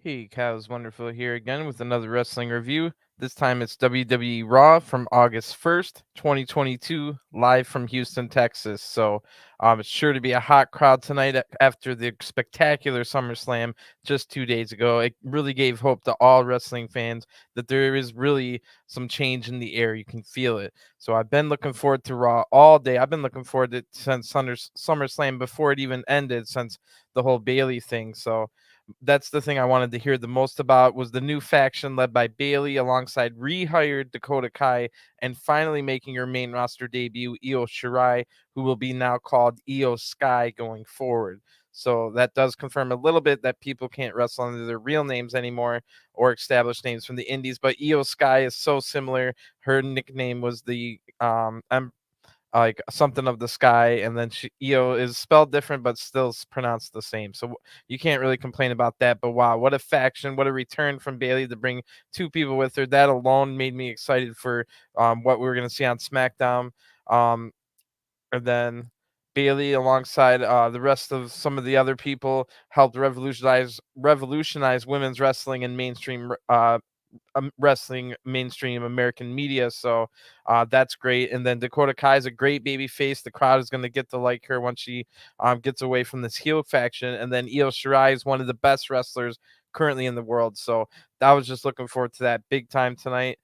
Hey, Kyle's Wonderful here again with another wrestling review. This time it's WWE Raw from August 1st, 2022, live from Houston, Texas. So it's sure to be a hot crowd tonight after the spectacular SummerSlam just 2 days ago. It really gave hope to all wrestling fans that there is really some change in the air. You can feel it. So I've been looking forward to Raw all day. I've been looking forward to it since SummerSlam before it even ended, since the whole Bayley thing. So that's the thing I wanted to hear the most about was the new faction led by Bayley alongside rehired Dakota Kai and finally making her main roster debut, Io Shirai, who will be now called Io Sky going forward. So that does confirm a little bit that people can't wrestle under their real names anymore or established names from the indies. But Io Sky is so similar. Her nickname was the like something of the sky, and then Io is spelled different but still pronounced the same. So you can't really complain about that. But wow, what a faction! What a return from Bayley to bring two people with her. That alone made me excited for what we were going to see on SmackDown. Um, and then Bayley, alongside the rest of some of the other people, helped revolutionize women's wrestling and mainstream wrestling mainstream American media. So that's great. And then Dakota Kai is a great baby face. The crowd is going to get to like her once she gets away from this heel faction. And then Io Shirai is one of the best wrestlers currently in the world. So I was just looking forward to that big time tonight.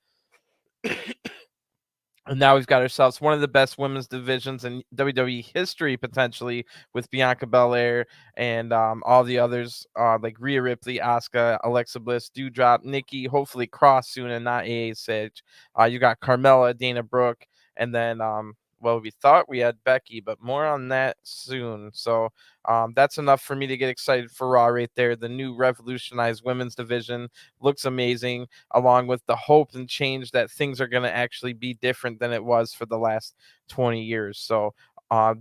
And now we've got ourselves one of the best women's divisions in WWE history, potentially, with Bianca Belair and all the others like Rhea Ripley, Asuka, Alexa Bliss, Doudrop, Nikki, hopefully Cross soon and not AA Sage. You got Carmella, Dana Brooke, and then well, we thought we had Becky, but more on that soon. So that's enough for me to get excited for Raw right there. The new revolutionized women's division looks amazing, along with the hope and change that things are going to actually be different than it was for the last 20 years. So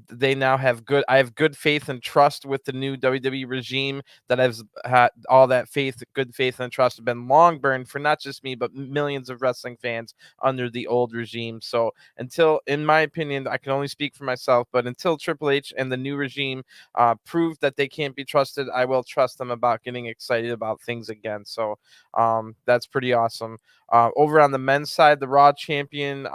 they now have I have good faith and trust with the new WWE regime that has had all that good faith and trust have been long burned for not just me, but millions of wrestling fans under the old regime. So until, in my opinion, I can only speak for myself, but until Triple H and the new regime prove that they can't be trusted, I will trust them about getting excited about things again. So that's pretty awesome. Over on the men's side, the Raw champion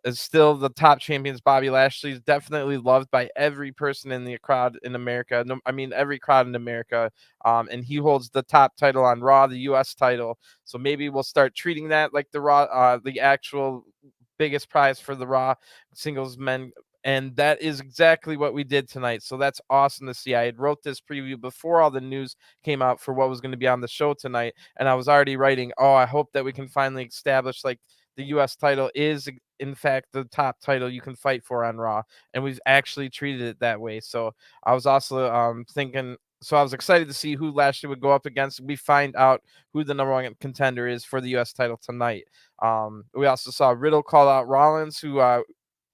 is still the top champions. Bobby Lashley is definitely loved by every person in the crowd in America. No, I mean, every crowd in America. And he holds the top title on Raw, the U.S. title. So maybe we'll start treating that like the Raw, the actual biggest prize for the Raw singles men. And that is exactly what we did tonight. So that's awesome to see. I had wrote this preview before all the news came out for what was going to be on the show tonight. And I was already writing, oh, I hope that we can finally establish like the U.S. title is in fact the top title you can fight for on Raw, and we've actually treated it that way. So I was also thinking. So I was excited to see who Lashley would go up against. We find out who the number one contender is for the U.S. title tonight. We also saw Riddle call out Rollins, who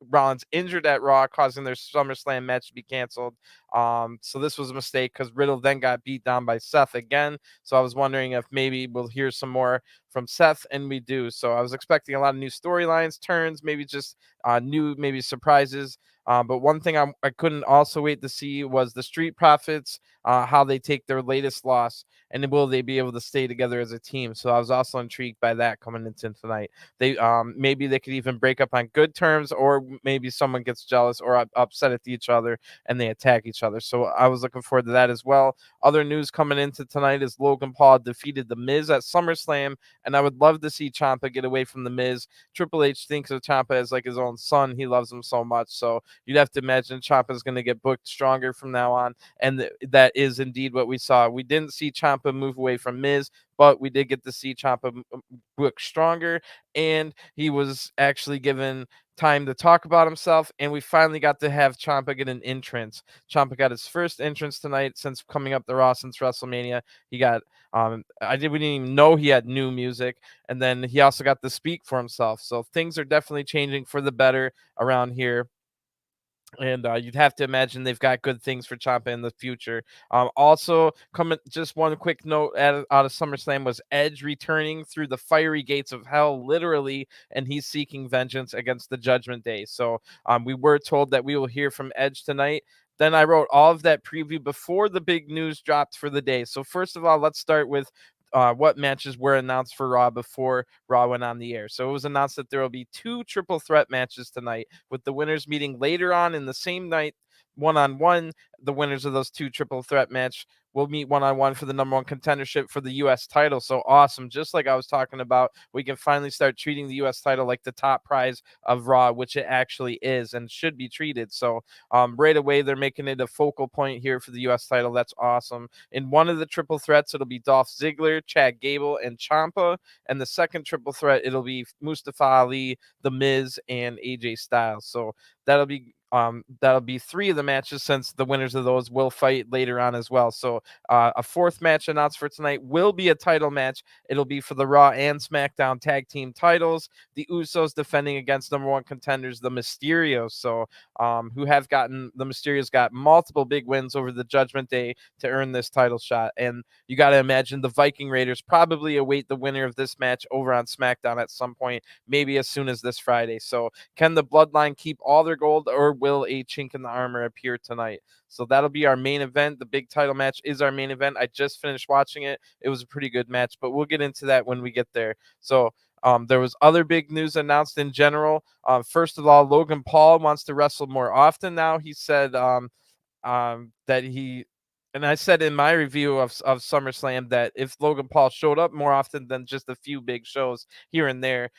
Rollins injured at Raw, causing their SummerSlam match to be canceled. So this was a mistake because Riddle then got beat down by Seth again. So I was wondering if maybe we'll hear some more from Seth, and we do. So I was expecting a lot of new storylines, turns, maybe just new, maybe surprises. But one thing I couldn't also wait to see was the Street Profits, how they take their latest loss, and will they be able to stay together as a team? So I was also intrigued by that coming into tonight. They maybe they could even break up on good terms, or maybe someone gets jealous or upset at each other and they attack each other. So I was looking forward to that as well. Other news coming into tonight is Logan Paul defeated The Miz at SummerSlam, and I would love to see Ciampa get away from The Miz. Triple H thinks of Ciampa as like his own son. He loves him so much. So you'd have to imagine Ciampa is going to get booked stronger from now on, and that is indeed what we saw. We didn't see Ciampa move away from Miz, but we did get to see Ciampa book stronger, and he was actually given time to talk about himself, and we finally got to have Ciampa get an entrance. Ciampa got his first entrance tonight since coming up the Raw since WrestleMania. He got we didn't even know he had new music, and then he also got to speak for himself. So things are definitely changing for the better around here. And you'd have to imagine they've got good things for Ciampa in the future. Also, coming just one quick note out of SummerSlam was Edge returning through the fiery gates of hell, literally, and he's seeking vengeance against the Judgment Day. So we were told that we will hear from Edge tonight. then I wrote all of that preview before the big news dropped for the day. So first of all, let's start with what matches were announced for Raw before Raw went on the air. So it was announced that there will be 2 triple threat matches tonight, with the winners meeting later on in the same night, one-on-one. The winners of those 2 triple threat match will meet one-on-one for the #1 contendership for the U.S. title. So awesome. Just like I was talking about, we can finally start treating the U.S. title like the top prize of Raw, which it actually is and should be treated. So right away, they're making it a focal point here for the U.S. title. That's awesome. In one of the triple threats, it'll be Dolph Ziggler, Chad Gable, and Ciampa. And the second triple threat, it'll be Mustafa Ali, The Miz, and AJ Styles. So that'll be 3 of the matches, since the winners of those will fight later on as well. So a 4th match announced for tonight will be a title match. It'll be for the Raw and SmackDown tag team titles. The Usos defending against #1 contenders, the Mysterios. So the Mysterios got multiple big wins over the Judgment Day to earn this title shot. And you got to imagine the Viking Raiders probably await the winner of this match over on SmackDown at some point, maybe as soon as this Friday. So can the Bloodline keep all their gold, or will a chink in the armor appear tonight? So that'll be our main event. The big title match is our main event. I just finished watching it. It was a pretty good match, but we'll get into that when we get there. So there was other big news announced in general. First of all, Logan Paul wants to wrestle more often now. He said that he, and I said in my review of SummerSlam that if Logan Paul showed up more often than just a few big shows here and there,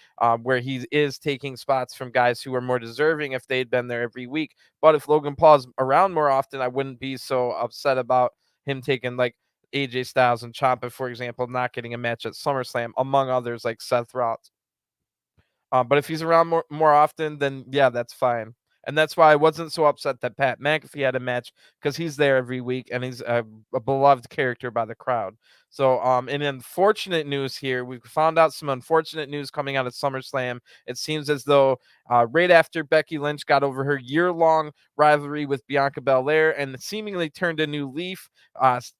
where he is taking spots from guys who are more deserving if they'd been there every week. But if Logan Paul's around more often, I wouldn't be so upset about him taking like AJ Styles and Ciampa, for example, not getting a match at SummerSlam, among others like Seth Rollins. But if he's around more often, then yeah, that's fine. And that's why I wasn't so upset that Pat McAfee had a match, because he's there every week and he's a beloved character by the crowd. So, in unfortunate news here, we found out some unfortunate news coming out of SummerSlam. It seems as though right after Becky Lynch got over her year-long rivalry with Bianca Belair and seemingly turned a new leaf,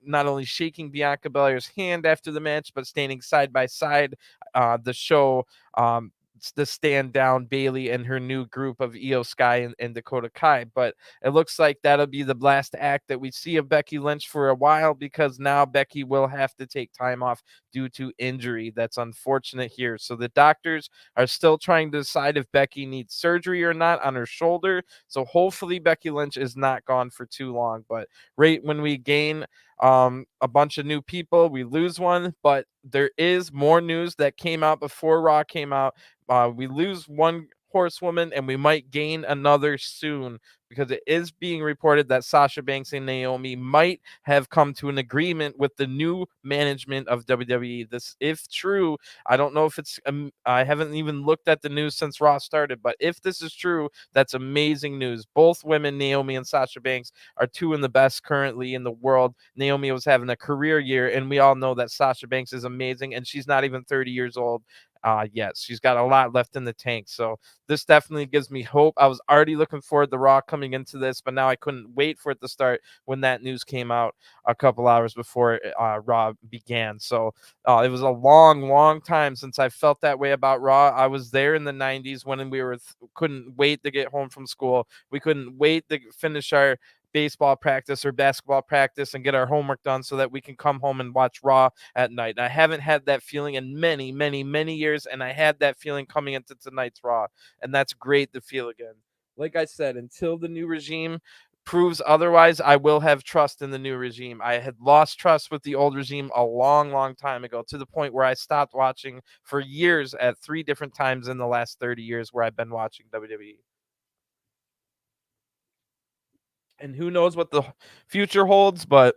not only shaking Bianca Belair's hand after the match, but standing side by side, the show. To stand down Bayley and her new group of Io Sky and Dakota Kai. But it looks like that'll be the last act that we see of Becky Lynch for a while, because now Becky will have to take time off due to injury. That's unfortunate here. So the doctors are still trying to decide if Becky needs surgery or not on her shoulder. So hopefully Becky Lynch is not gone for too long. But right when we gain a bunch of new people, we lose one. But there is more news that came out before Raw came out. We lose one horsewoman and we might gain another soon, because it is being reported that Sasha Banks and Naomi might have come to an agreement with the new management of WWE. This, if true, I don't know if it's I haven't even looked at the news since Raw started, but if this is true, that's amazing news. Both women, Naomi and Sasha Banks, are 2 in the best currently in the world. Naomi was having a career year, and we all know that Sasha Banks is amazing, and she's not even 30 years old. Yes, she's got a lot left in the tank. So this definitely gives me hope. I was already looking forward to Raw coming into this, but now I couldn't wait for it to start when that news came out a couple hours before Raw began. So it was a long, long time since I felt that way about Raw. I was there in the 90s when we couldn't wait to get home from school. We couldn't wait to finish our baseball practice or basketball practice and get our homework done so that we can come home and watch Raw at night. And I haven't had that feeling in many, many, many years, and I had that feeling coming into tonight's Raw, and that's great to feel again. Like I said, until the new regime proves otherwise, I will have trust in the new regime. I had lost trust with the old regime a long, long time ago, to the point where I stopped watching for years at 3 different times in the last 30 years where I've been watching WWE. And who knows what the future holds, but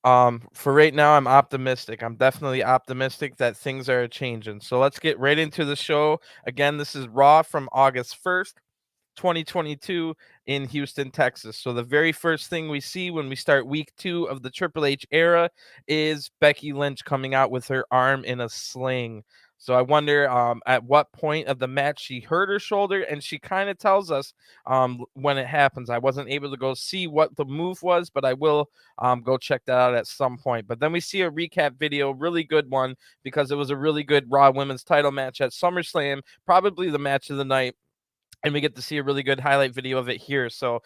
for right now, I'm optimistic. I'm definitely optimistic that things are changing. So let's get right into the show. Again, this is Raw from August 1st. 2022 in Houston, Texas. So the very first thing we see when we start week 2 of the Triple H era is Becky Lynch coming out with her arm in a sling. So I wonder at what point of the match she hurt her shoulder, and she kind of tells us when it happens. I wasn't able to go see what the move was, but I will go check that out at some point. But then we see a recap video, really good one, because it was a really good Raw Women's title match at SummerSlam, probably the match of the night. and we get to see a really good highlight video of it here. So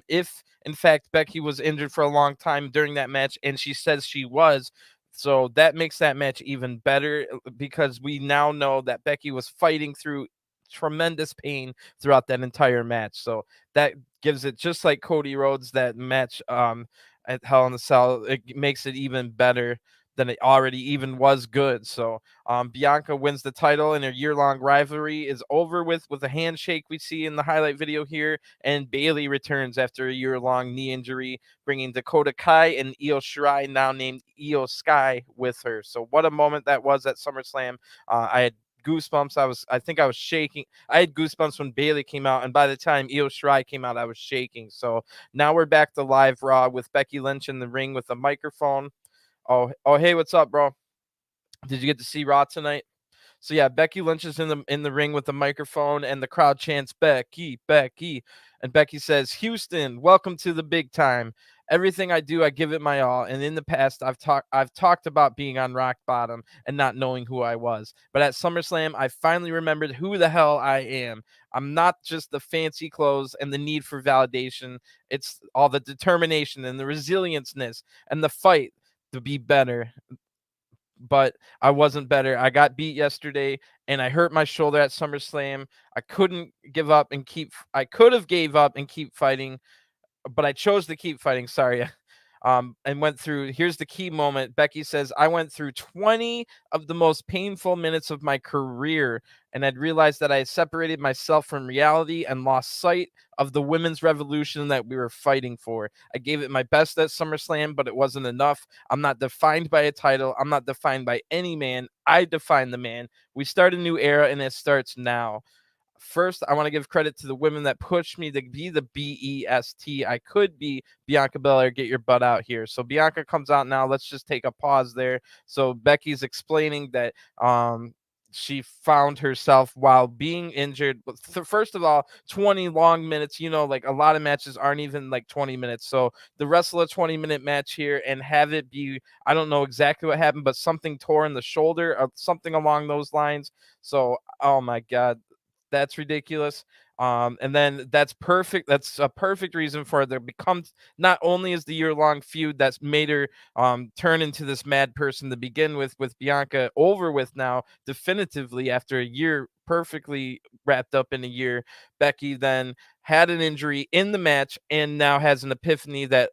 if in fact Becky was injured for a long time during that match, and she says she was, so that makes that match even better, because we now know that Becky was fighting through tremendous pain throughout that entire match. So that gives it, just like Cody Rhodes, that match at Hell in the Cell, it makes it even better than it already even was good. So Bianca wins the title, and her year-long rivalry is over with a handshake we see in the highlight video here. And Bayley returns after a year-long knee injury, bringing Dakota Kai and Io Shirai, now named Io Sky, with her. So what a moment that was at SummerSlam. I had goosebumps. I think I was shaking. I had goosebumps when Bayley came out, and by the time Io Shirai came out, I was shaking. So now we're back to live Raw with Becky Lynch in the ring with a microphone. Oh, hey, what's up, bro? Did you get to see Raw tonight? So yeah, Becky Lynch is in the ring with the microphone, and the crowd chants Becky, Becky, and Becky says, "Houston, welcome to the big time. Everything I do, I give it my all. And in the past, I've talked about being on rock bottom and not knowing who I was. But at SummerSlam, I finally remembered who the hell I am. I'm not just the fancy clothes and the need for validation. It's all the determination and the resilienceness and the fight to be better. But I wasn't better. I got beat yesterday, and I hurt my shoulder at SummerSlam. I couldn't give up and keep. I could have gave up and keep fighting, but I chose to keep fighting. Sorry. And went through. Here's the key moment. Becky says, I went through 20 of the most painful minutes of my career, and I'd realized that I had separated myself from reality and lost sight of the women's revolution that we were fighting for. I gave it my best at SummerSlam, but it wasn't enough. I'm not defined by a title. I'm not defined by any man. I define the man. We start a new era, and it starts now. First, I want to give credit to the women that pushed me to be the best I could be. Bianca Belair, get your butt out here. So Bianca comes out now. Let's just take a pause there. So Becky's explaining that she found herself while being injured. First of all, 20 long minutes, like a lot of matches aren't even like 20 minutes. So the wrestle a 20-minute match here and have it be, I don't know exactly what happened, but something tore in the shoulder or something along those lines. So, oh my God, that's ridiculous. And then that's perfect. That's a perfect reason for it to become, not only is the year-long feud that's made her turn into this mad person to begin with Bianca, over with now definitively after a year, perfectly wrapped up in a year. Becky then had an injury in the match and now has an epiphany that,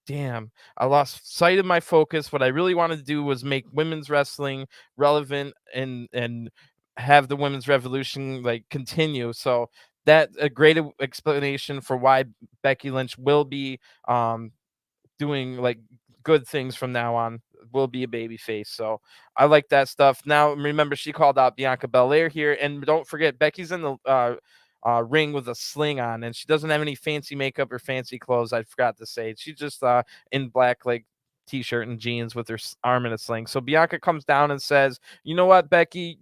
damn, I lost sight of my focus. What I really wanted to do was make women's wrestling relevant and have the women's revolution like continue. So that a great explanation for why Becky Lynch will be doing like good things from now on, will be a baby face. So I like that stuff. Now remember, she called out Bianca Belair here, and don't forget Becky's in the ring with a sling on, and she doesn't have any fancy makeup or fancy clothes. I forgot to say, she's just in black like t-shirt and jeans with her arm in a sling. So Bianca comes down and says, "You know what, Becky?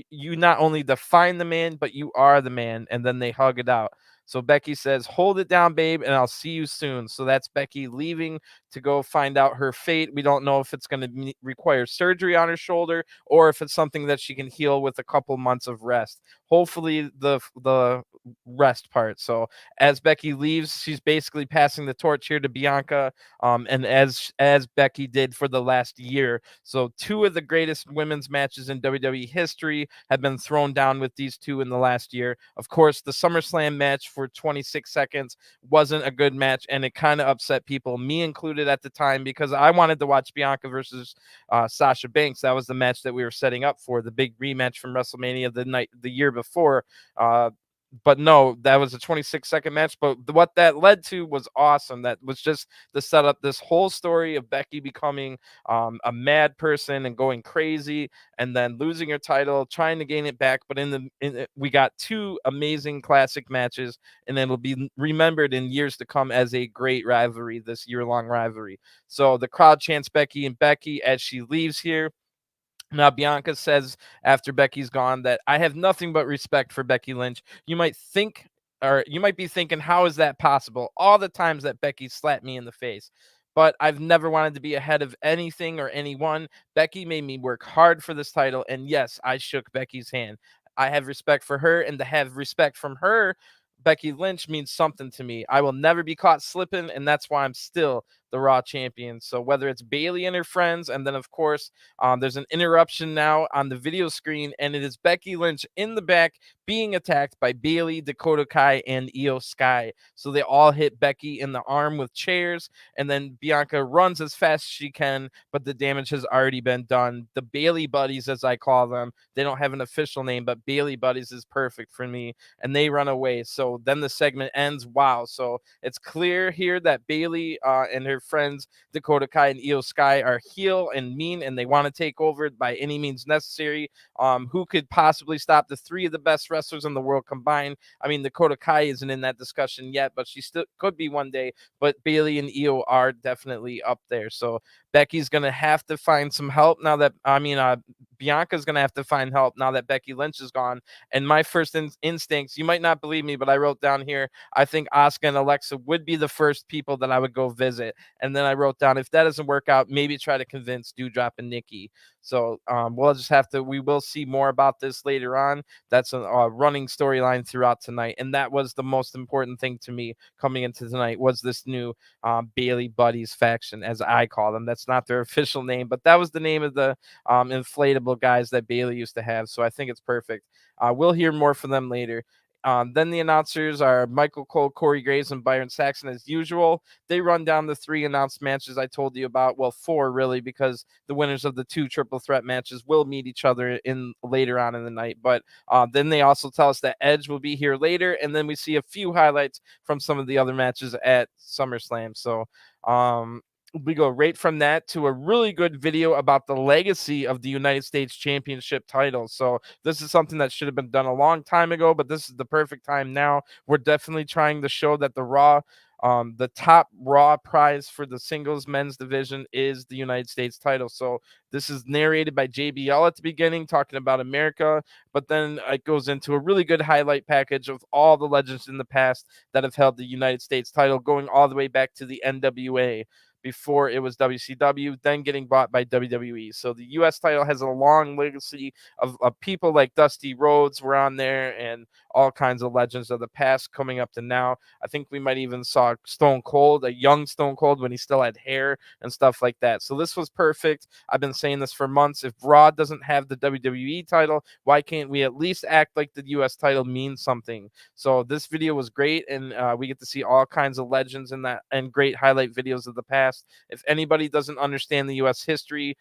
You not only define the man, but you are the man." And then they hug it out. So Becky says, "Hold it down, babe, and I'll see you soon." So that's Becky leaving to go find out her fate. We don't know if it's going to require surgery on her shoulder or if it's something that she can heal with a couple months of rest. Hopefully the rest part. So as Becky leaves, she's basically passing the torch here to Bianca, and as Becky did for the last year. So two of the greatest women's matches in WWE history have been thrown down with these two in the last year. Of course, the SummerSlam match for 26 seconds wasn't a good match, and it kind of upset people, me included at the time, because I wanted to watch Bianca versus Sasha Banks. That was the match that we were setting up for, the big rematch from WrestleMania the year before. But no, that was a 26-second match. But what that led to was awesome. That was just the setup, this whole story of Becky becoming a mad person and going crazy, and then losing her title, trying to gain it back. But we got two amazing classic matches, and it'll be remembered in years to come as a great rivalry, this year-long rivalry. So the crowd chants Becky and Becky as she leaves here. Now, Bianca says after Becky's gone that I have nothing but respect for Becky Lynch. You might think, or you might be thinking, how is that possible? All the times that Becky slapped me in the face. But I've never wanted to be ahead of anything or anyone. Becky made me work hard for this title. And yes, I shook Becky's hand. I have respect for her, and to have respect from her Becky Lynch means something to me. I will never be caught slipping, and that's why I'm still the Raw champion. So whether it's Bayley and her friends, and then of course there's an interruption now on the video screen, and it is Becky Lynch in the back being attacked by Bayley, Dakota Kai, and Io Sky. So they all hit Becky in the arm with chairs, and then Bianca runs as fast as she can, but the damage has already been done. The Bayley buddies, as I call them, they don't have an official name, but Bayley buddies is perfect for me, and they run away. So then the segment ends. Wow. So it's clear here that Bayley and her friends Dakota Kai and Io Sky are heel and mean, and they want to take over by any means necessary. Who could possibly stop the three of the best wrestlers in the world combined? I mean, Dakota Kai isn't in that discussion yet, but she still could be one day. But Bayley and Io are definitely up there. So Becky's gonna have to find some help now that Bianca's gonna have to find help now that Becky Lynch is gone. And my first instincts, you might not believe me, but I wrote down here, I think Asuka and Alexa would be the first people that I would go visit. And then I wrote down, if that doesn't work out, maybe try to convince Doudrop and Nikki. So we'll just have to, we will see more about this later on. That's a running storyline throughout tonight. And that was the most important thing to me coming into tonight, was this new Bayley Buddies faction, as I call them. That's not their official name, but that was the name of the inflatable guys that Bayley used to have. So I think it's perfect. We'll hear more from them later. Then the announcers are Michael Cole, Corey Graves, and Byron Saxon as usual. They run down the 3 announced matches I told you about. Well, 4 really, because the winners of the 2 triple threat matches will meet each other in later on in the night. But then they also tell us that Edge will be here later, and then we see a few highlights from some of the other matches at SummerSlam. So we go right from that to a really good video about the legacy of the United States Championship title. So this is something that should have been done a long time ago, but this is the perfect time now. We're definitely trying to show that the top Raw prize for the singles men's division is the United States title. So this is narrated by JBL at the beginning, talking about America, but then it goes into a really good highlight package of all the legends in the past that have held the United States title, going all the way back to the NWA before it was WCW, then getting bought by WWE. So the U.S. title has a long legacy of people like Dusty Rhodes were on there, and all kinds of legends of the past coming up to now. I think we might even saw Stone Cold, a young Stone Cold when he still had hair and stuff like that. So this was perfect. I've been saying this for months. If Raw doesn't have the WWE title, why can't we at least act like the U.S. title means something? So this video was great, and we get to see all kinds of legends in that, and great highlight videos of the past. If anybody doesn't understand the U.S. history,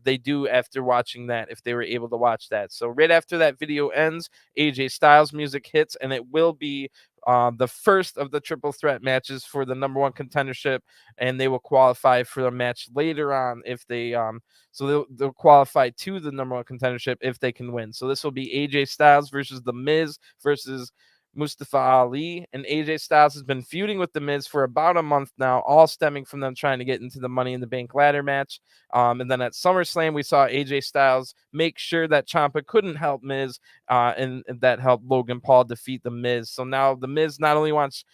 they do after watching that, if they were able to watch that. So right after that video ends, AJ Styles music hits, and it will be the first of the triple threat matches for the #1 contendership, and they will qualify for a match later on if they so they'll qualify to the #1 contendership if they can win. So this will be AJ Styles versus The Miz versus Mustafa Ali. And AJ Styles has been feuding with The Miz for about a month now, all stemming from them trying to get into the Money in the Bank ladder match. And then at SummerSlam, we saw AJ Styles make sure that Champa couldn't help Miz, and that helped Logan Paul defeat The Miz. So now The Miz not only wants,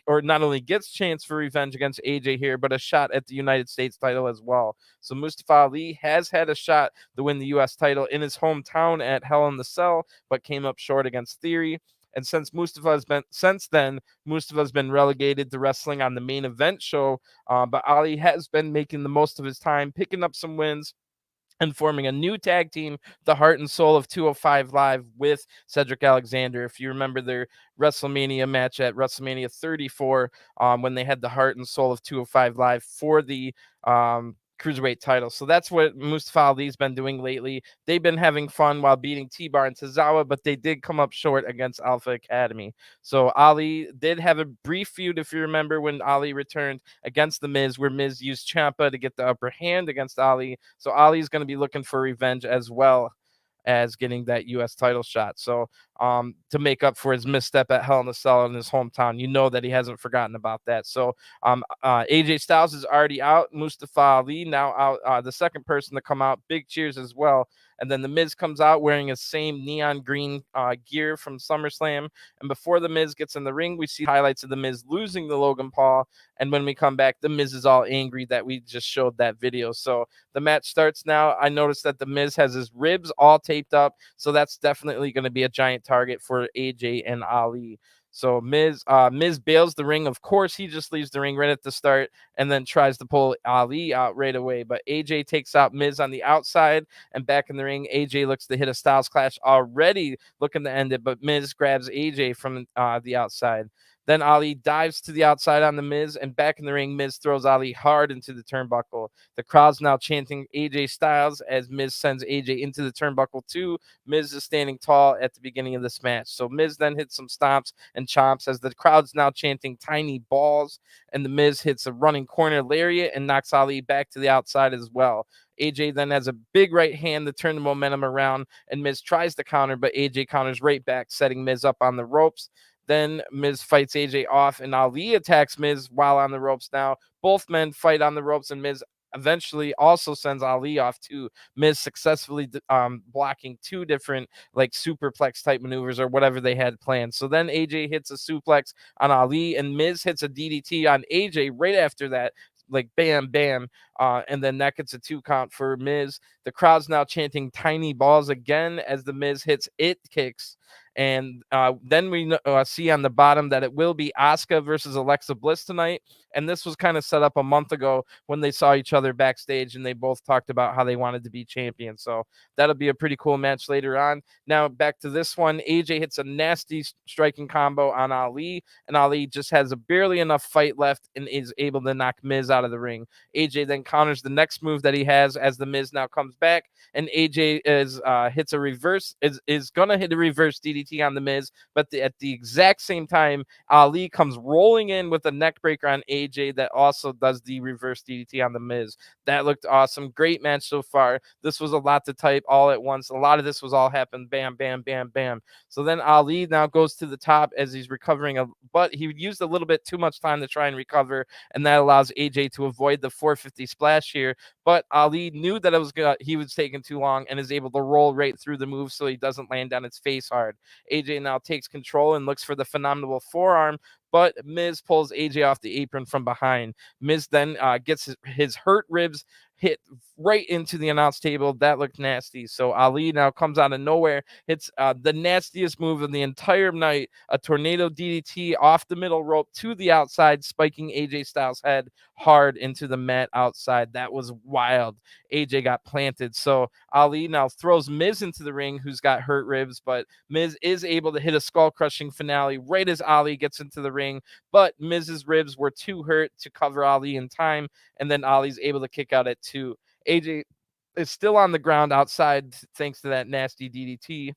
or not only gets chance for revenge against AJ here, but a shot at the United States title as well. So Mustafa Ali has had a shot to win the U.S. title in his hometown at Hell in the Cell, but came up short against Theory. And since Mustafa's been relegated to wrestling on the main event show, but Ali has been making the most of his time, picking up some wins and forming a new tag team, the Heart and Soul of 205 Live, with Cedric Alexander. If you remember their WrestleMania match at WrestleMania 34, when they had the Heart and Soul of 205 Live for the cruiserweight title. So that's what Mustafa Ali's been doing lately. They've been having fun while beating T-Bar and Tozawa, but they did come up short against Alpha Academy. So Ali did have a brief feud, if you remember, when Ali returned against The Miz, where Miz used Ciampa to get the upper hand against Ali. So Ali's going to be looking for revenge as well as getting that U.S. title shot. So to make up for his misstep at Hell in a Cell in his hometown, you know that he hasn't forgotten about that. So AJ Styles is already out. Mustafa Ali now out, the second person to come out. Big cheers as well. And then The Miz comes out wearing his same neon green gear from SummerSlam. And before The Miz gets in the ring, we see highlights of The Miz losing to Logan Paul. And when we come back, The Miz is all angry that we just showed that video. So the match starts now. I noticed that The Miz has his ribs all taped up. So that's definitely going to be a giant target for AJ and Ali. So Miz bails the ring. Of course, he just leaves the ring right at the start and then tries to pull Ali out right away. But AJ takes out Miz on the outside, and back in the ring, AJ looks to hit a Styles Clash, already looking to end it, but Miz grabs AJ from the outside. Then Ali dives to the outside on the Miz, and back in the ring, Miz throws Ali hard into the turnbuckle. The crowd's now chanting AJ Styles as Miz sends AJ into the turnbuckle too. Miz is standing tall at the beginning of this match. So Miz then hits some stomps and chomps as the crowd's now chanting tiny balls, and the Miz hits a running corner lariat and knocks Ali back to the outside as well. AJ then has a big right hand to turn the momentum around, and Miz tries to counter, but AJ counters right back, setting Miz up on the ropes. Then Miz fights AJ off, and Ali attacks Miz while on the ropes now. Both men fight on the ropes, and Miz eventually also sends Ali off too. Miz successfully blocking two different like superplex type maneuvers or whatever they had planned. So then AJ hits a suplex on Ali, and Miz hits a DDT on AJ right after that. Like bam, bam, and then that gets a 2 count for Miz. The crowd's now chanting tiny balls again as the Miz hits it kicks. And then we see on the bottom that it will be Asuka versus Alexa Bliss tonight. And this was kind of set up a month ago when they saw each other backstage and they both talked about how they wanted to be champions. So that'll be a pretty cool match later on. Now back to this one. AJ hits a nasty striking combo on Ali, and Ali just has a barely enough fight left and is able to knock Miz out of the ring. AJ then counters the next move that he has as the Miz now comes back, and AJ hits a reverse, is gonna hit a reverse DDT on the Miz, but at the exact same time, Ali comes rolling in with a neck breaker on AJ that also does the reverse DDT on the Miz. That looked awesome. Great match so far. This was a lot to type all at once. A lot of this was all happened bam, bam, bam, bam. So then Ali now goes to the top as he's recovering, but he used a little bit too much time to try and recover, and that allows AJ to avoid the 450 splash here. But Ali knew that he was taking too long and is able to roll right through the move so he doesn't land on his face hard. AJ now takes control and looks for the phenomenal forearm, but Miz pulls AJ off the apron from behind. Miz then gets his hurt ribs hit right into the announce table. That looked nasty. So Ali now comes out of nowhere, hits the nastiest move of the entire night, a tornado DDT off the middle rope to the outside, spiking AJ Styles' head hard into the mat outside. That was wild. AJ got planted. So Ali now throws Miz into the ring, who's got hurt ribs, but Miz is able to hit a skull-crushing finale right as Ali gets into the ring, but Miz's ribs were too hurt to cover Ali in time, and then Ali's able to kick out at 2. AJ is still on the ground outside thanks to that nasty DDT.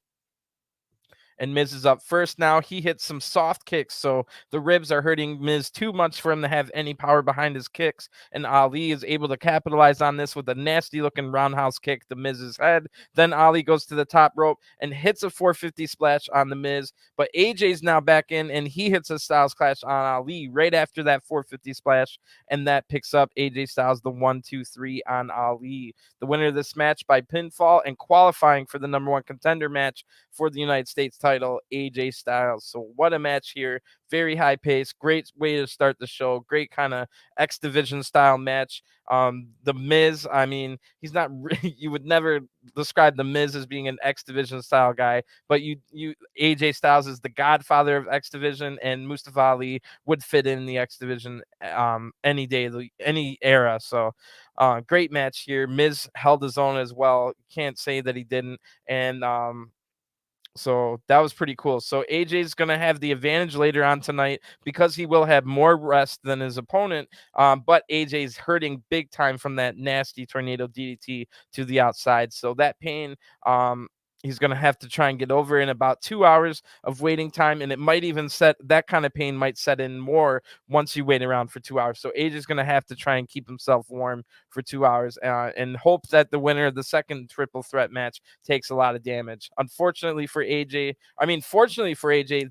And Miz is up first now. He hits some soft kicks, so the ribs are hurting Miz too much for him to have any power behind his kicks. And Ali is able to capitalize on this with a nasty-looking roundhouse kick to Miz's head. Then Ali goes to the top rope and hits a 450 splash on the Miz. But AJ's now back in, and he hits a Styles Clash on Ali right after that 450 splash, and that picks up AJ Styles the 1-2-3 on Ali. The winner of this match by pinfall and qualifying for the number 1 contender match for the United States title, AJ Styles. So what a match here. Very high pace. Great way to start the show. Great kind of X Division style match. The Miz, I mean, he's not you would never describe the Miz as being an X Division style guy, but you AJ Styles is the godfather of X Division, and Mustafa Ali would fit in the X Division any day, any era. So great match here. Miz held his own as well. Can't say that he didn't. And so that was pretty cool. So AJ's going to have the advantage later on tonight because he will have more rest than his opponent. But AJ's hurting big time from that nasty tornado DDT to the outside. So that pain, he's going to have to try and get over in about 2 hours of waiting time. And it might even that kind of pain might set in more once you wait around for 2 hours. So AJ's going to have to try and keep himself warm for 2 hours and hope that the winner of the second triple threat match takes a lot of damage. Fortunately for AJ,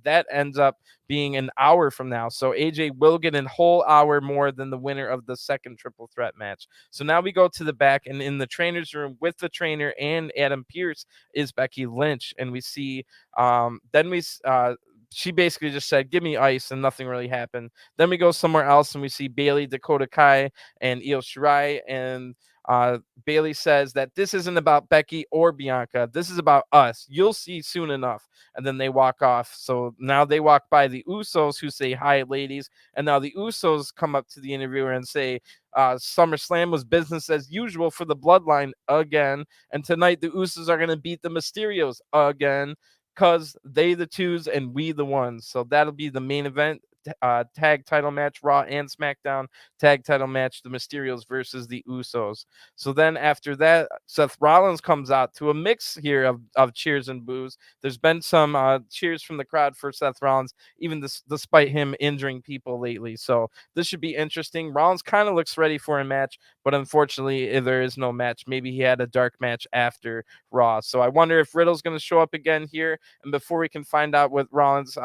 that ends up being an hour from now. So AJ will get a whole hour more than the winner of the second triple threat match. So now we go to the back, and in the trainer's room with the trainer and Adam Pearce is Becky Lynch. And we see, she basically just said, give me ice, and nothing really happened. Then we go somewhere else and we see Bayley, Dakota Kai, and Io Shirai. And Bayley says that this isn't about Becky or Bianca. This is about us. You'll see soon enough. And then they walk off. So now they walk by the Usos, who say, "Hi, ladies." And now the Usos come up to the interviewer and say, SummerSlam was business as usual for the Bloodline again. And tonight the Usos are going to beat the Mysterios again, because they the twos and we the ones. So that'll be the main event. Tag title match, Raw and SmackDown. Tag title match, the Mysterios versus the Usos. So then after that, Seth Rollins comes out to a mix here of cheers and boos. There's been some cheers from the crowd for Seth Rollins, even despite him injuring people lately. So this should be interesting. Rollins kind of looks ready for a match, but unfortunately there is no match. Maybe he had a dark match after Raw. So I wonder if Riddle's going to show up again here. And before we can find out what Rollins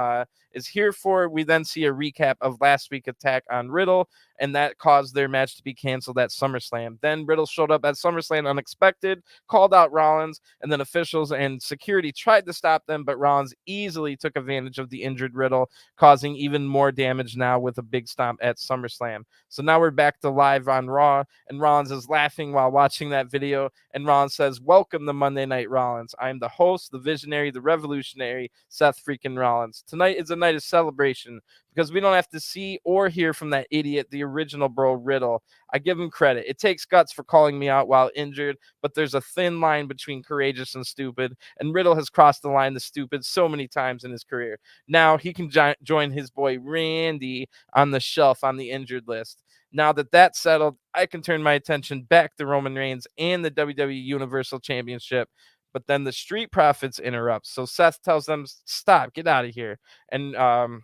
is here for, we then see a recap of last week's attack on Riddle, and that caused their match to be canceled at SummerSlam. Then Riddle showed up at SummerSlam unexpected, called out Rollins, and then officials and security tried to stop them, but Rollins easily took advantage of the injured Riddle, causing even more damage now with a big stomp at SummerSlam. So now we're back to live on Raw, and Rollins is laughing while watching that video, and Rollins says, "Welcome to Monday Night Rollins. I'm the host, the visionary, the revolutionary, Seth freaking Rollins. Tonight is a night of celebration because we don't have to see or hear from that idiot, the original bro Riddle. I give him credit. It takes guts for calling me out while injured, but there's a thin line between courageous and stupid, and Riddle has crossed the line to stupid so many times in his career. Now he can join his boy Randy on the shelf on the injured list. Now that that's settled, I can turn my attention back to Roman Reigns and the WWE Universal Championship." But then the Street Profits interrupt. So Seth tells them, "Stop, get out of here." And um,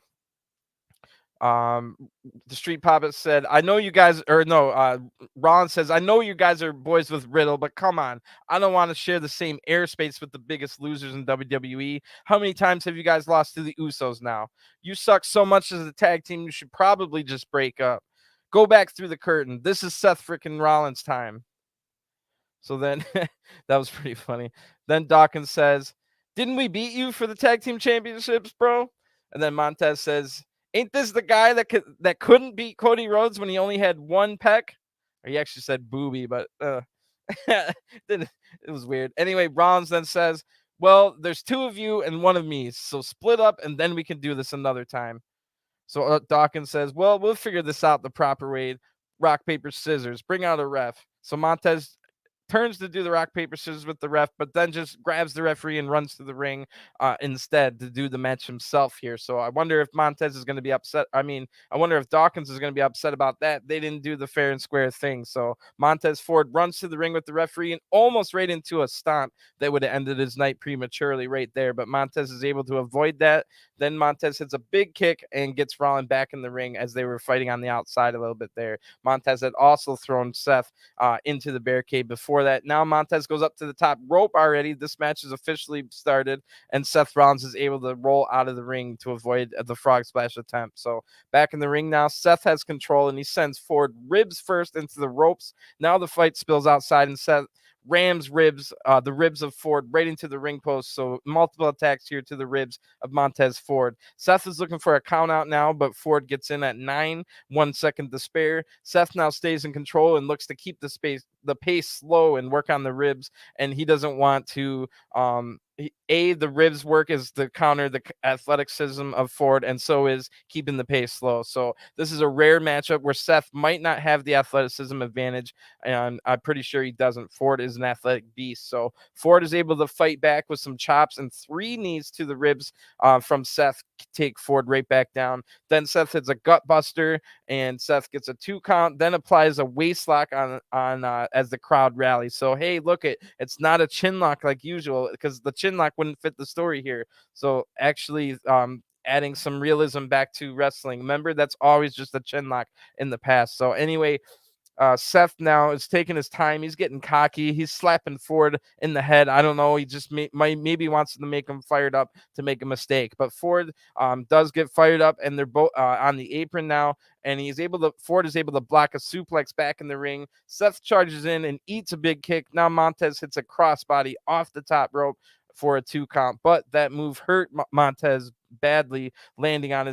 the Street Profits said, "I know you guys," or no, Ron says, "I know you guys are boys with Riddle, but come on. I don't want to share the same airspace with the biggest losers in WWE. How many times have you guys lost to the Usos now? You suck so much as a tag team, you should probably just break up. Go back through the curtain. This is Seth freaking Rollins time." So then that was pretty funny. Then Dawkins says, "Didn't we beat you for the tag team championships, bro?" And then Montez says, "Ain't this the guy that couldn't beat Cody Rhodes when he only had one pec?" Or he actually said booby, but it was weird. Anyway, Rollins then says, "Well, there's two of you and one of me, so split up and then we can do this another time." So Dawkins says, "Well, we'll figure this out the proper way. Rock, paper, scissors. Bring out a ref." So Montez turns to do the rock, paper, scissors with the ref, but then just grabs the referee and runs to the ring instead to do the match himself here. So I wonder if Montez is going to be upset. I wonder if Dawkins is going to be upset about that. They didn't do the fair and square thing. So Montez Ford runs to the ring with the referee and almost right into a stomp that would have ended his night prematurely right there. But Montez is able to avoid that. Then Montez hits a big kick and gets Rollins back in the ring as they were fighting on the outside a little bit there. Montez had also thrown Seth into the barricade before that. Now Montez goes up to the top rope already. This match is officially started, and Seth Rollins is able to roll out of the ring to avoid the frog splash attempt. So back in the ring now, Seth has control, and he sends Ford ribs first into the ropes. Now the fight spills outside, and Seth rams the ribs of Ford right into the ring post. So multiple attacks here to the ribs of Montez Ford. Seth is looking for a count out now, but Ford gets in at 9, 1 second to spare. Seth now stays in control and looks to keep the pace slow and work on the ribs, and he doesn't want to the ribs work is to counter the athleticism of Ford, and so is keeping the pace slow. So this is a rare matchup where Seth might not have the athleticism advantage, and I'm pretty sure he doesn't. Ford is an athletic beast, so Ford is able to fight back with some chops and 3 knees to the ribs from Seth, take Ford right back down. Then Seth hits a gut buster, and Seth gets a 2 count, then applies a waist lock on as the crowd rallies. So hey, look, it's not a chin lock like usual, because the chin lock wouldn't fit the story here. So actually adding some realism back to wrestling. Remember, that's always just a chin lock in the past. So anyway, Seth now is taking his time. He's getting cocky. He's slapping Ford in the head. I don't know. He just maybe wants to make him fired up to make a mistake. But Ford does get fired up, and they're both on the apron now. And Ford is able to block a suplex back in the ring. Seth charges in and eats a big kick. Now Montez hits a crossbody off the top rope for a 2 count. But that move hurt Montez badly, landing on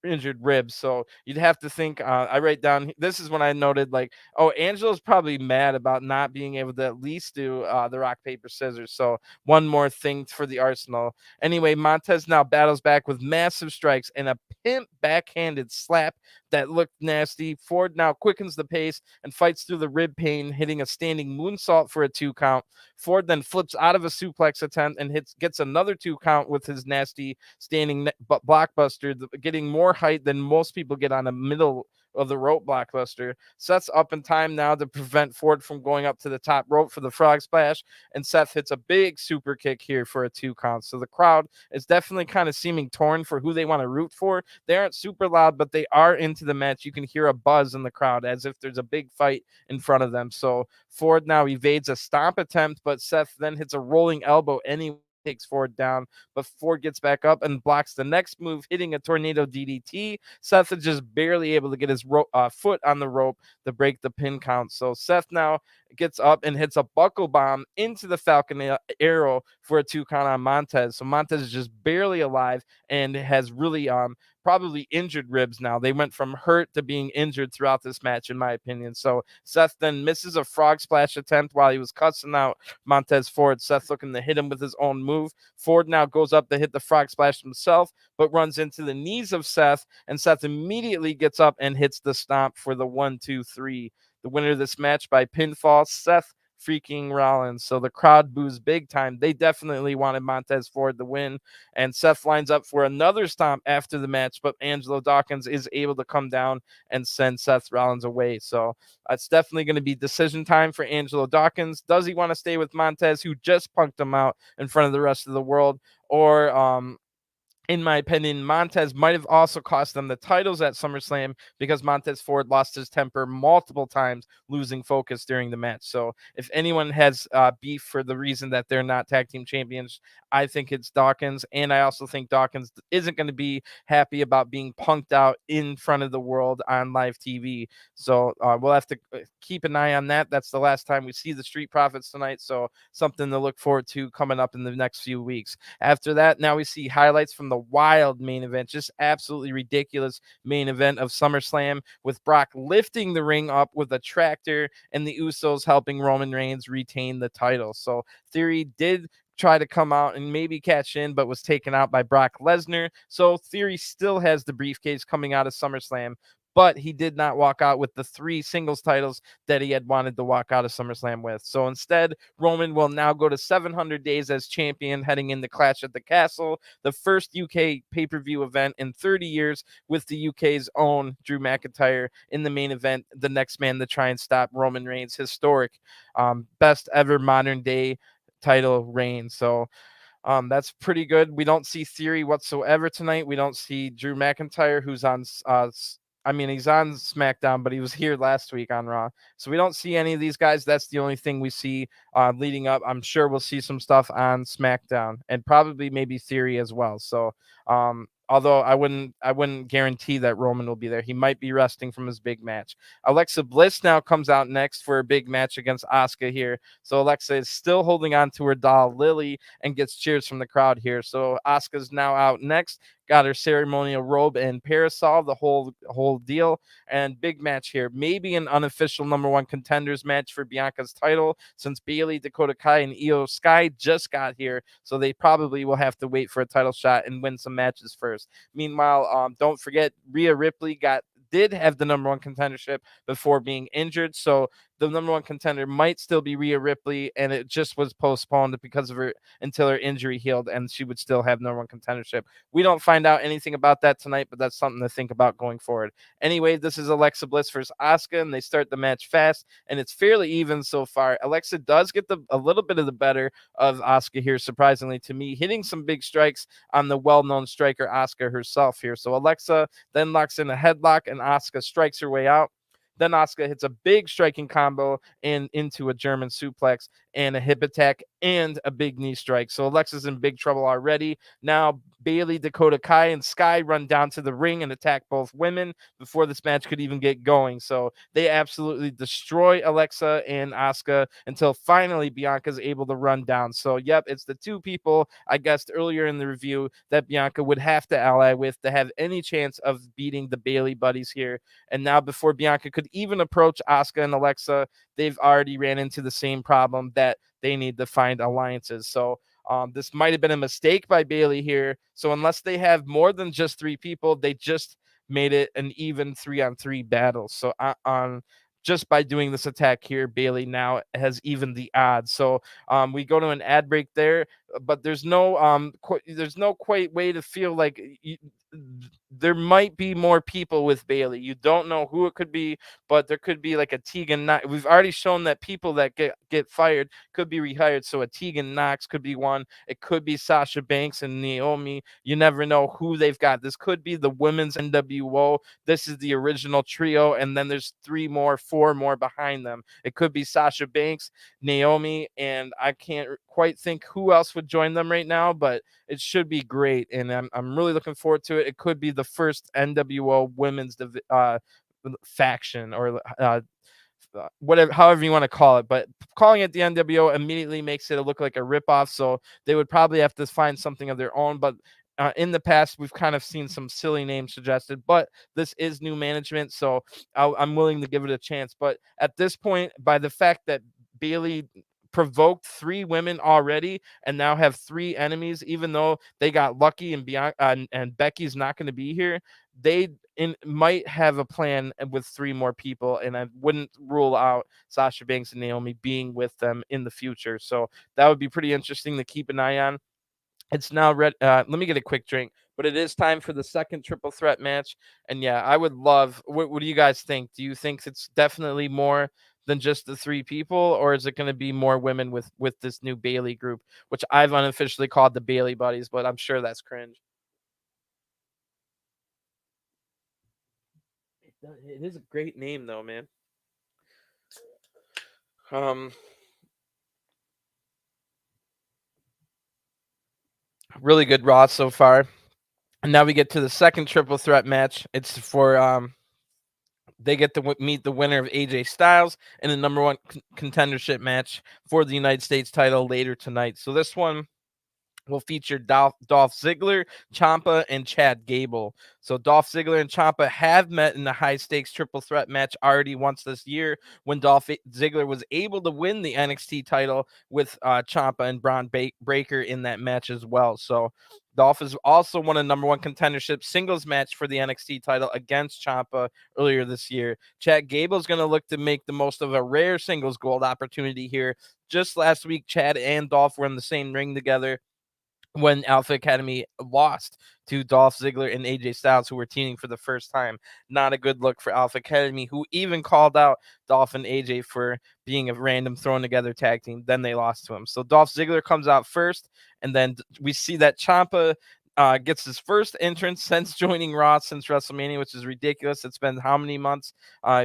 injured ribs. So you'd have to think. I write down. This is when I noted like, oh, Angelo's probably mad about not being able to at least do the rock paper scissors. So one more thing for the arsenal. Anyway, Montez now battles back with massive strikes and a pimp backhanded slap that looked nasty. Ford now quickens the pace and fights through the rib pain, hitting a standing moonsault for a 2 count. Ford then flips out of a suplex attempt and gets another 2 count with his nasty standing blockbuster, getting more height than most people get on a middle of the rope blockbuster. Seth's up in time now to prevent Ford from going up to the top rope for the frog splash, and Seth hits a big super kick here for a 2 count. So the crowd is definitely kind of seeming torn for who they want to root for. They aren't super loud, but they are into the match. You can hear a buzz in the crowd as if there's a big fight in front of them. So Ford now evades a stomp attempt, but Seth then hits a rolling elbow anyway, takes Ford down, but Ford gets back up and blocks the next move, hitting a tornado DDT. Seth is just barely able to get his foot on the rope to break the pin count. So Seth now gets up and hits a buckle bomb into the Falcon Arrow for a 2 count on Montez. So Montez is just barely alive and has really probably injured ribs now. They went from hurt to being injured throughout this match, in my opinion. So Seth then misses a frog splash attempt while he was cussing out Montez Ford. Seth looking to hit him with his own move. Ford now goes up to hit the frog splash himself, but runs into the knees of Seth, and Seth immediately gets up and hits the stomp for the 1-2-3. The winner of this match by pinfall, Seth freaking Rollins. So the crowd boos big time. They definitely wanted Montez Ford to win, and Seth lines up for another stomp after the match, but Angelo Dawkins is able to come down and send Seth Rollins away. So it's definitely going to be decision time for Angelo Dawkins. Does he want to stay with Montez, who just punked him out in front of the rest of the world, or in my opinion, Montez might have also cost them the titles at SummerSlam because Montez Ford lost his temper multiple times, losing focus during the match. So if anyone has beef for the reason that they're not tag team champions, I think it's Dawkins. And I also think Dawkins isn't going to be happy about being punked out in front of the world on live TV. So we'll have to keep an eye on that. That's the last time we see the Street Profits tonight. So something to look forward to coming up in the next few weeks. After that, now we see highlights from the wild main event, just absolutely ridiculous main event of SummerSlam, with Brock lifting the ring up with a tractor and the Usos helping Roman Reigns retain the title. So Theory did try to come out and maybe catch in, but was taken out by Brock Lesnar. So Theory still has the briefcase coming out of SummerSlam, but he did not walk out with the 3 singles titles that he had wanted to walk out of SummerSlam with. So instead, Roman will now go to 700 days as champion, heading into Clash at the Castle, the first UK pay-per-view event in 30 years, with the UK's own Drew McIntyre in the main event, the next man to try and stop Roman Reigns' historic best ever modern day title reign. So that's pretty good. We don't see Theory whatsoever tonight. We don't see Drew McIntyre, who's on he's on SmackDown, but he was here last week on Raw. So we don't see any of these guys. That's the only thing we see leading up. I'm sure we'll see some stuff on SmackDown, and probably maybe Theory as well. So although I wouldn't guarantee that Roman will be there. He might be resting from his big match. Alexa Bliss now comes out next for a big match against Asuka here. So Alexa is still holding on to her doll Lily and gets cheers from the crowd here. So Asuka's now out next. Got her ceremonial robe and parasol, the whole deal, and big match here. Maybe an unofficial number 1 contenders match for Bianca's title, since Bayley, Dakota Kai, and Io Sky just got here, so they probably will have to wait for a title shot and win some matches first. Meanwhile, don't forget Rhea Ripley did have the number 1 contendership before being injured, so the number 1 contender might still be Rhea Ripley, and it just was postponed because of her until her injury healed, and she would still have number 1 contendership. We don't find out anything about that tonight, but that's something to think about going forward. Anyway, this is Alexa Bliss versus Asuka, and they start the match fast, and it's fairly even so far. Alexa does get a little bit of the better of Asuka here, surprisingly to me, hitting some big strikes on the well-known striker Asuka herself here. So Alexa then locks in a headlock, and Asuka strikes her way out. Then Asuka hits a big striking combo and into a German suplex and a hip attack and a big knee strike. So Alexa's in big trouble already. Now Bayley, Dakota, Kai, and Sky run down to the ring and attack both women before this match could even get going. So they absolutely destroy Alexa and Asuka until finally Bianca's able to run down. So yep, it's the two people I guessed earlier in the review that Bianca would have to ally with to have any chance of beating the Bayley buddies here. And now before Bianca could even approach Asuka and Alexa, they've already ran into the same problem that they need to find alliances. So this might have been a mistake by Bayley here. So unless they have more than just three people, they just made it an even 3-on-3 battle. So on just by doing this attack here, Bayley now has even the odds. So we go to an ad break there, but there's no quite way to feel like there might be more people with Bayley. You don't know who it could be, but there could be like a Tegan Knox. We've already shown that people that get fired could be rehired. So a Tegan Knox could be one. It could be Sasha Banks and Naomi. You never know who they've got. This could be the women's NWO. This is the original trio, and then there's 4 more behind them. It could be Sasha Banks, Naomi, and I can't quite think who else would join them right now, but it should be great, and I'm really looking forward to it. It could be the first NWO women's faction or whatever, however you want to call it, but calling it the NWO immediately makes it look like a ripoff. So they would probably have to find something of their own. But in the past, we've kind of seen some silly names suggested, but this is new management, so I'm willing to give it a chance. But at this point, by the fact that Bayley provoked 3 women already and now have 3 enemies, even though they got lucky and Bianca and Becky's not going to be here, they might have a plan with 3 more people, and I wouldn't rule out Sasha Banks and Naomi being with them in the future. So that would be pretty interesting to keep an eye on. It's now red. Let me get a quick drink, but it is time for the second triple threat match. And yeah, I would love. What do you guys think? Do you think it's definitely more than just the 3 people, or is it going to be more women with this new Bayley group, which I've unofficially called the Bayley Buddies, but I'm sure that's cringe. It is a great name though, man. Really good Raw so far. And now we get to the second triple threat match. It's for they get to meet the winner of AJ Styles in the number 1 contendership match for the United States title later tonight. So this one will feature Dolph Ziggler, Ciampa, and Chad Gable. So Dolph Ziggler and Ciampa have met in the high-stakes triple threat match already once this year when Dolph Ziggler was able to win the NXT title with Ciampa and Braun Breaker in that match as well. So Dolph has also won a number 1 contendership singles match for the NXT title against Ciampa earlier this year. Chad Gable is going to look to make the most of a rare singles gold opportunity here. Just last week, Chad and Dolph were in the same ring together when Alpha Academy lost to Dolph Ziggler and AJ Styles, who were teaming for the first time. Not a good look for Alpha Academy, who even called out Dolph and AJ for being a random thrown together tag team. Then they lost to him. So Dolph Ziggler comes out first, and then we see that Ciampa gets his first entrance since joining Raw since WrestleMania, which is ridiculous. It's been how many months?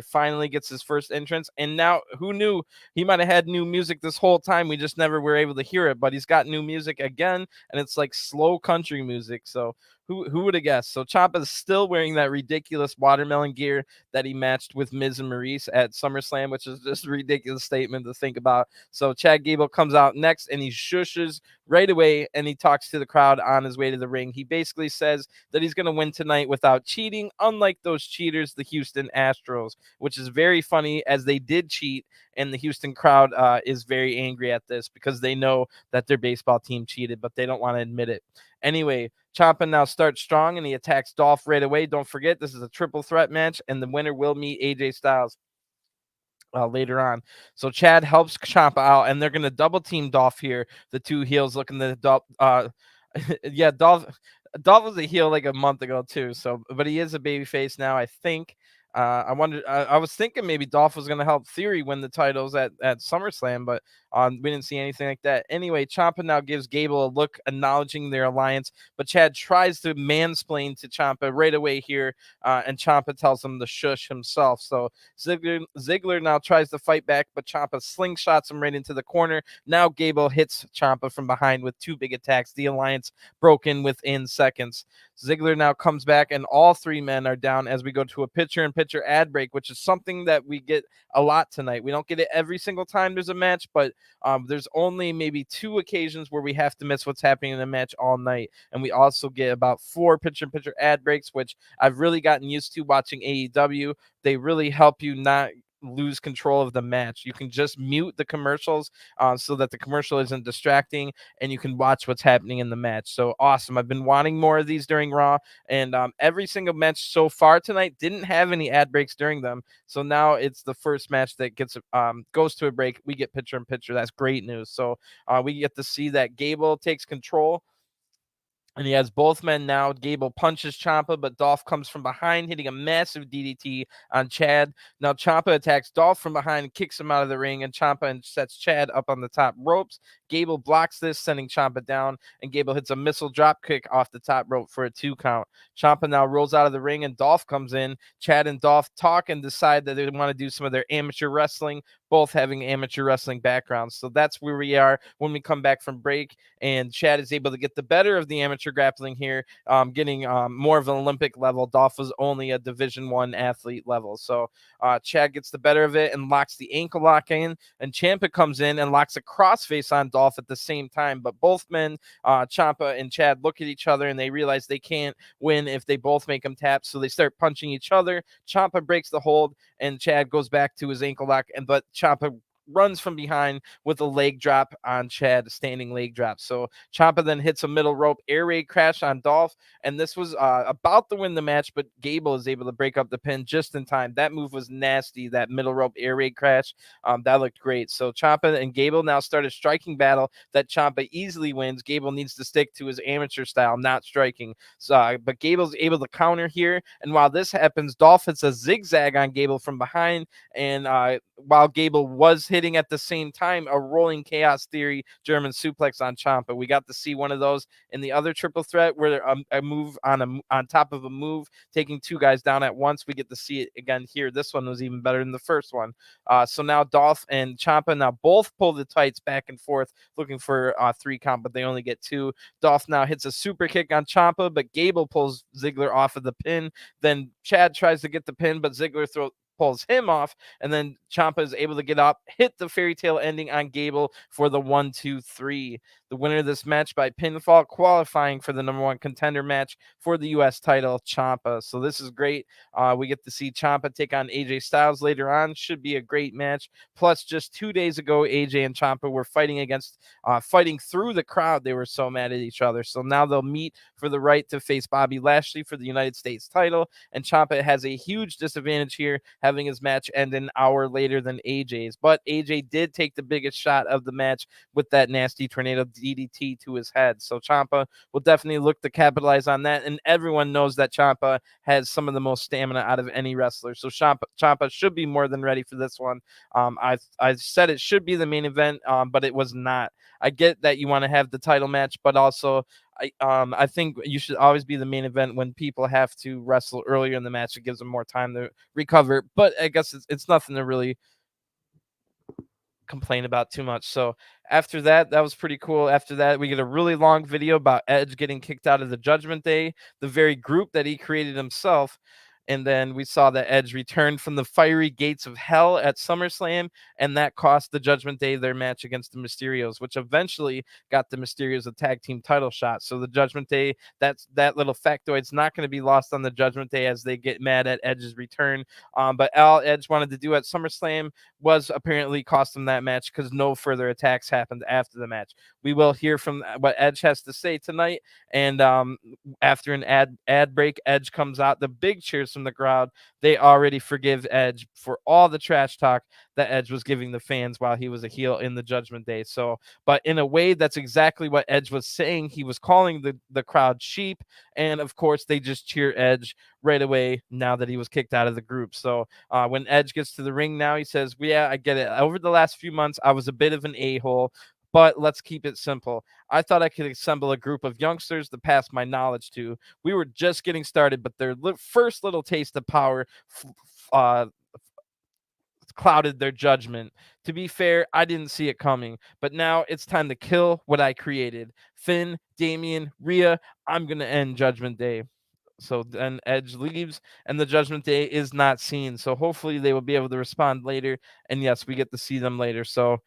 Finally gets his first entrance. And now, who knew? He might have had new music this whole time. We just never were able to hear it, but he's got new music again, and it's like slow country music. So who would have guessed? So Ciampa is still wearing that ridiculous watermelon gear that he matched with Miz and Maurice at SummerSlam, which is just a ridiculous statement to think about. So Chad Gable comes out next, and he shushes right away, and he talks to the crowd on his way to the ring. He basically says that he's going to win tonight without cheating, unlike those cheaters, the Houston Astros, which is very funny as they did cheat, and the Houston crowd is very angry at this because they know that their baseball team cheated, but they don't want to admit it. Anyway, Ciampa now starts strong, and he attacks Dolph right away. Don't forget, this is a triple threat match, and the winner will meet AJ Styles later on. So Chad helps Ciampa out, and they're going to double team Dolph here. The 2 heels looking to Dolph. Yeah, Dolph was a heel like a month ago too. So, but he is a babyface now, I think. I was thinking maybe Dolph was going to help Theory win the titles at SummerSlam, but We didn't see anything like that. Anyway, Ciampa now gives Gable a look acknowledging their alliance, but Chad tries to mansplain to Ciampa right away here, and Ciampa tells him to shush himself. So Ziggler now tries to fight back, but Ciampa slingshots him right into the corner. Now Gable hits Ciampa from behind with two big attacks. The alliance broken within seconds. Ziggler now comes back, and all three men are down as we go to a picture-in-picture ad break, which is something that we get a lot tonight. We don't get it every single time there's a match, but there's only maybe 2 occasions where we have to miss what's happening in the match all night. And we also get about 4 picture-in-picture ad breaks, which I've really gotten used to watching AEW. They really help you not lose control of the match. You can just mute the commercials so that the commercial isn't distracting, and you can watch what's happening in the match. So awesome. I've been wanting more of these during Raw, and every single match so far tonight didn't have any ad breaks during them. So now it's the first match that gets goes to a break. We get picture in picture. That's great news. So we get to see that Gable takes control, and he has both men now. Gable punches Ciampa, but Dolph comes from behind, hitting a massive DDT on Chad. Now Ciampa attacks Dolph from behind and kicks him out of the ring, and Ciampa sets Chad up on the top ropes. Gable blocks this, sending Ciampa down, and Gable hits a missile drop kick off the top rope for a 2 count. Ciampa now rolls out of the ring, and Dolph comes in. Chad and Dolph talk and decide that they want to do some of their amateur wrestling, both having amateur wrestling backgrounds. So that's where we are when we come back from break, and Chad is able to get the better of the amateur grappling here, getting more of an Olympic level. Dolph was only a Division I athlete level. So Chad gets the better of it and locks the ankle lock in, and Ciampa comes in and locks a crossface on Dolph at the same time. But both men, Ciampa and Chad, look at each other and they realize they can't win if they both make them tap. So they start punching each other. Ciampa breaks the hold, and Chad goes back to his ankle lock, but Ciampa runs from behind with a leg drop on Chad, a standing leg drop. So Ciampa then hits a middle rope air raid crash on Dolph, and this was about to win the match, but Gable is able to break up the pin just in time. That move was nasty, that middle rope air raid crash. That looked great. So Ciampa and Gable now start a striking battle that Ciampa easily wins. Gable needs to stick to his amateur style, not striking. So, but Gable's able to counter here, and while this happens, Dolph hits a zigzag on Gable from behind, and while Gable was hitting at the same time a rolling chaos theory German suplex on Ciampa. We got to see one of those in the other triple threat where a move on top of a move, taking 2 guys down at once. We get to see it again here. This one was even better than the first one. So now Dolph and Ciampa now both pull the tights back and forth, looking for 3 count, but they only get 2. Dolph now hits a super kick on Ciampa, but Gable pulls Ziggler off of the pin. Then Chad tries to get the pin, but Ziggler pulls him off, and then Ciampa is able to get up, hit the fairy tale ending on Gable for the 1-2-3. The winner of this match by pinfall, qualifying for the #1 contender match for the U.S. title, Ciampa. So this is great. We get to see Ciampa take on AJ Styles later on. Should be a great match. Plus, just 2 days ago, AJ and Ciampa were fighting through the crowd. They were so mad at each other. So now they'll meet for the right to face Bobby Lashley for the United States title. And Ciampa has a huge disadvantage here, having his match end an hour later than AJ's. But AJ did take the biggest shot of the match with that nasty tornado DDT to his head. So Ciampa will definitely look to capitalize on that. And everyone knows that Ciampa has some of the most stamina out of any wrestler. So Ciampa should be more than ready for this one. I said it should be the main event, but it was not. I get that you want to have the title match, but also I think you should always be the main event when people have to wrestle earlier in the match. It gives them more time to recover, but I guess it's nothing to really complain about too much. So after that was pretty cool. After that, we get a really long video about Edge getting kicked out of the Judgment Day, the very group that he created himself. And then we saw that Edge returned from the fiery gates of hell at SummerSlam, and that cost the Judgment Day their match against the Mysterios, which eventually got the Mysterios a tag team title shot. So the Judgment Day, that little factoid's not going to be lost on the Judgment Day as they get mad at Edge's return. But all Edge wanted to do at SummerSlam was apparently cost him that match because no further attacks happened after the match. We will hear from what Edge has to say tonight, and after an ad break, Edge comes out. The big cheers from the crowd. They already forgive Edge for all the trash talk that Edge was giving the fans while he was a heel in the Judgment Day. So, but in a way, that's exactly what Edge was saying. He was calling the crowd sheep, and of course, they just cheer Edge right away now that he was kicked out of the group. So when Edge gets to the ring now, he says, well, yeah, I get it. Over the last few months, I was a bit of an a-hole, but let's keep it simple. I thought I could assemble a group of youngsters to pass my knowledge to. We were just getting started, but their first little taste of power clouded their judgment. To be fair, I didn't see it coming, but now it's time to kill what I created. Finn, Damian, Rhea, I'm going to end Judgment Day. So then Edge leaves, and the Judgment Day is not seen. So hopefully they will be able to respond later. And yes, we get to see them later. So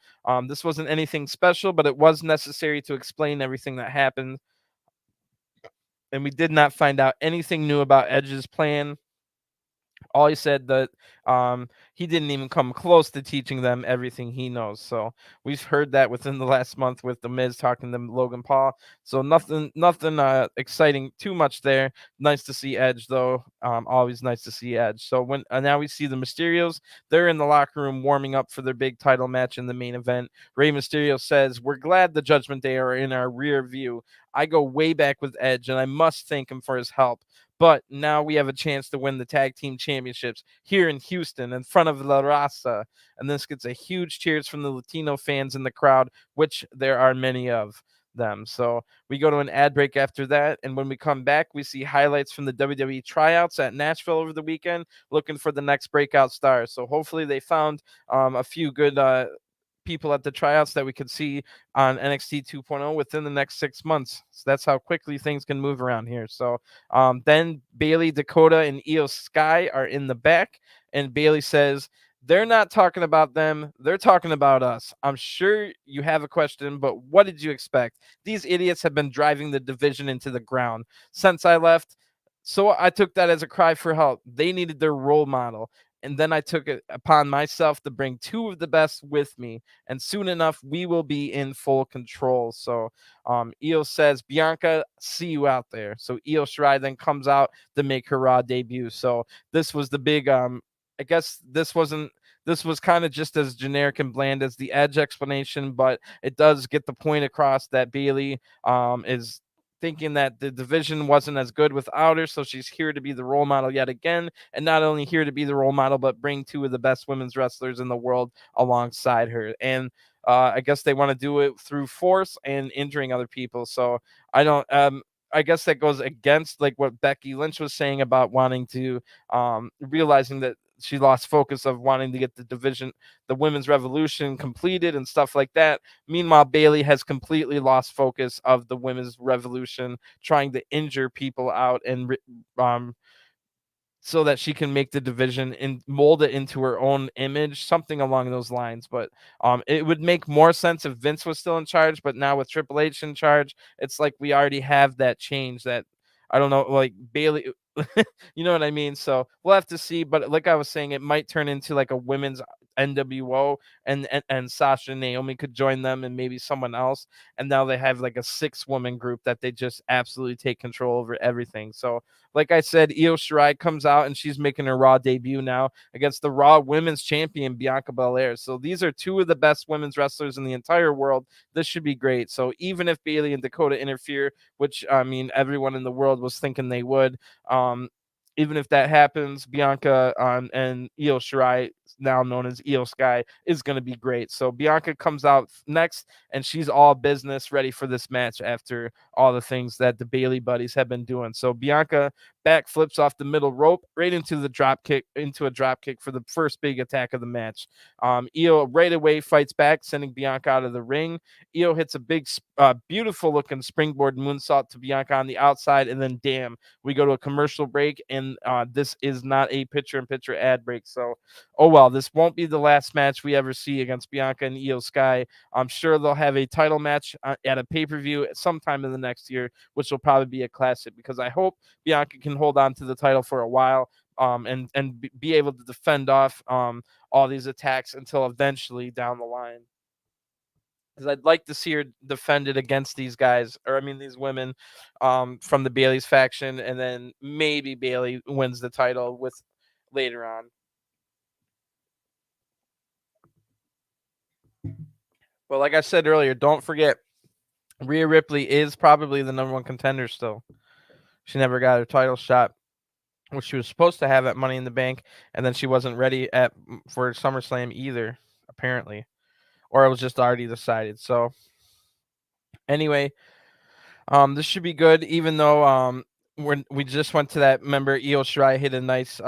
this wasn't anything special, but it was necessary to explain everything that happened. And we did not find out anything new about Edge's plan. All he said that he didn't even come close to teaching them everything he knows. So we've heard that within the last month with the Miz talking to Logan Paul. So nothing exciting too much there. Nice to see Edge though. Always nice to see Edge. So when now we see the Mysterios. They're in the locker room warming up for their big title match in the main event. Rey Mysterio says, "We're glad the Judgment Day are in our rear view. I go way back with Edge, and I must thank him for his help. But now we have a chance to win the tag team championships here in Houston in front of La Raza." And this gets a huge cheers from the Latino fans in the crowd, which there are many of them. So we go to an ad break after that. And when we come back, we see highlights from the WWE tryouts at Nashville over the weekend, looking for the next breakout star. So hopefully they found a few good people at the tryouts that we could see on NXT 2.0 within the next 6 months. So that's how quickly things can move around here. So then Bayley, Dakota, and Io Sky are in the back, and Bayley says, "They're not talking about them. They're talking about us. I'm sure you have a question, but what did you expect? These idiots have been driving the division into the ground since I left. So I took that as a cry for help. They needed their role model. And then I took it upon myself to bring two of the best with me. And soon enough, we will be in full control." So Io says, "Bianca, see you out there." So Io Shirai then comes out to make her Raw debut. So this was the big, I guess this was kind of just as generic and bland as the Edge explanation, but it does get the point across that Bayley is thinking that the division wasn't as good without her, so she's here to be the role model yet again, and not only here to be the role model, but bring two of the best women's wrestlers in the world alongside her. And I guess they want to do it through force and injuring other people. So I don't. I guess that goes against like what Becky Lynch was saying about wanting to realizing that she lost focus of wanting to get the division, the women's revolution completed and stuff like that. Meanwhile, Bayley has completely lost focus of the women's revolution, trying to injure people out and so that she can make the division and mold it into her own image, something along those lines. But it would make more sense if Vince was still in charge. But now with Triple H in charge, it's like we already have that change that I don't know, like Bayley, you know what I mean? So we'll have to see. But like I was saying, it might turn into like a women's NWO, and Sasha and Naomi could join them and maybe someone else. And now they have like a 6-woman group that they just absolutely take control over everything. So like I said, Io Shirai comes out and she's making her Raw debut now against the Raw Women's Champion Bianca Belair. So these are two of the best women's wrestlers in the entire world. This should be great. So even if Bayley and Dakota interfere, which I mean everyone in the world was thinking they would, even if that happens, Bianca and Io Shirai, now known as Io Sky, is going to be great. So Bianca comes out next, and she's all business, ready for this match after all the things that the Bayley buddies have been doing. So Bianca back flips off the middle rope right into the drop kick, into a drop kick for the first big attack of the match. Io right away fights back, sending Bianca out of the ring. Io hits a big, beautiful looking springboard moonsault to Bianca on the outside, and then damn, we go to a commercial break, and this is not a picture-in-picture ad break. So, oh well, this won't be the last match we ever see against Bianca and Io Sky. I'm sure they'll have a title match at a pay-per-view sometime in the next year, which will probably be a classic, because I hope Bianca can hold on to the title for a while, and be able to defend off all these attacks until eventually down the line. because I'd like to see her defended against these guys, or I mean these women, from the Bayley's faction, and then maybe Bayley wins the title with later on. But like I said earlier, don't forget Rhea Ripley is probably the number one contender still. She never got her title shot, which she was supposed to have at Money in the Bank, and then she wasn't ready for SummerSlam either, apparently, or it was just already decided. So anyway, this should be good, even though we just went to that. Remember, Io Shirai hit a nice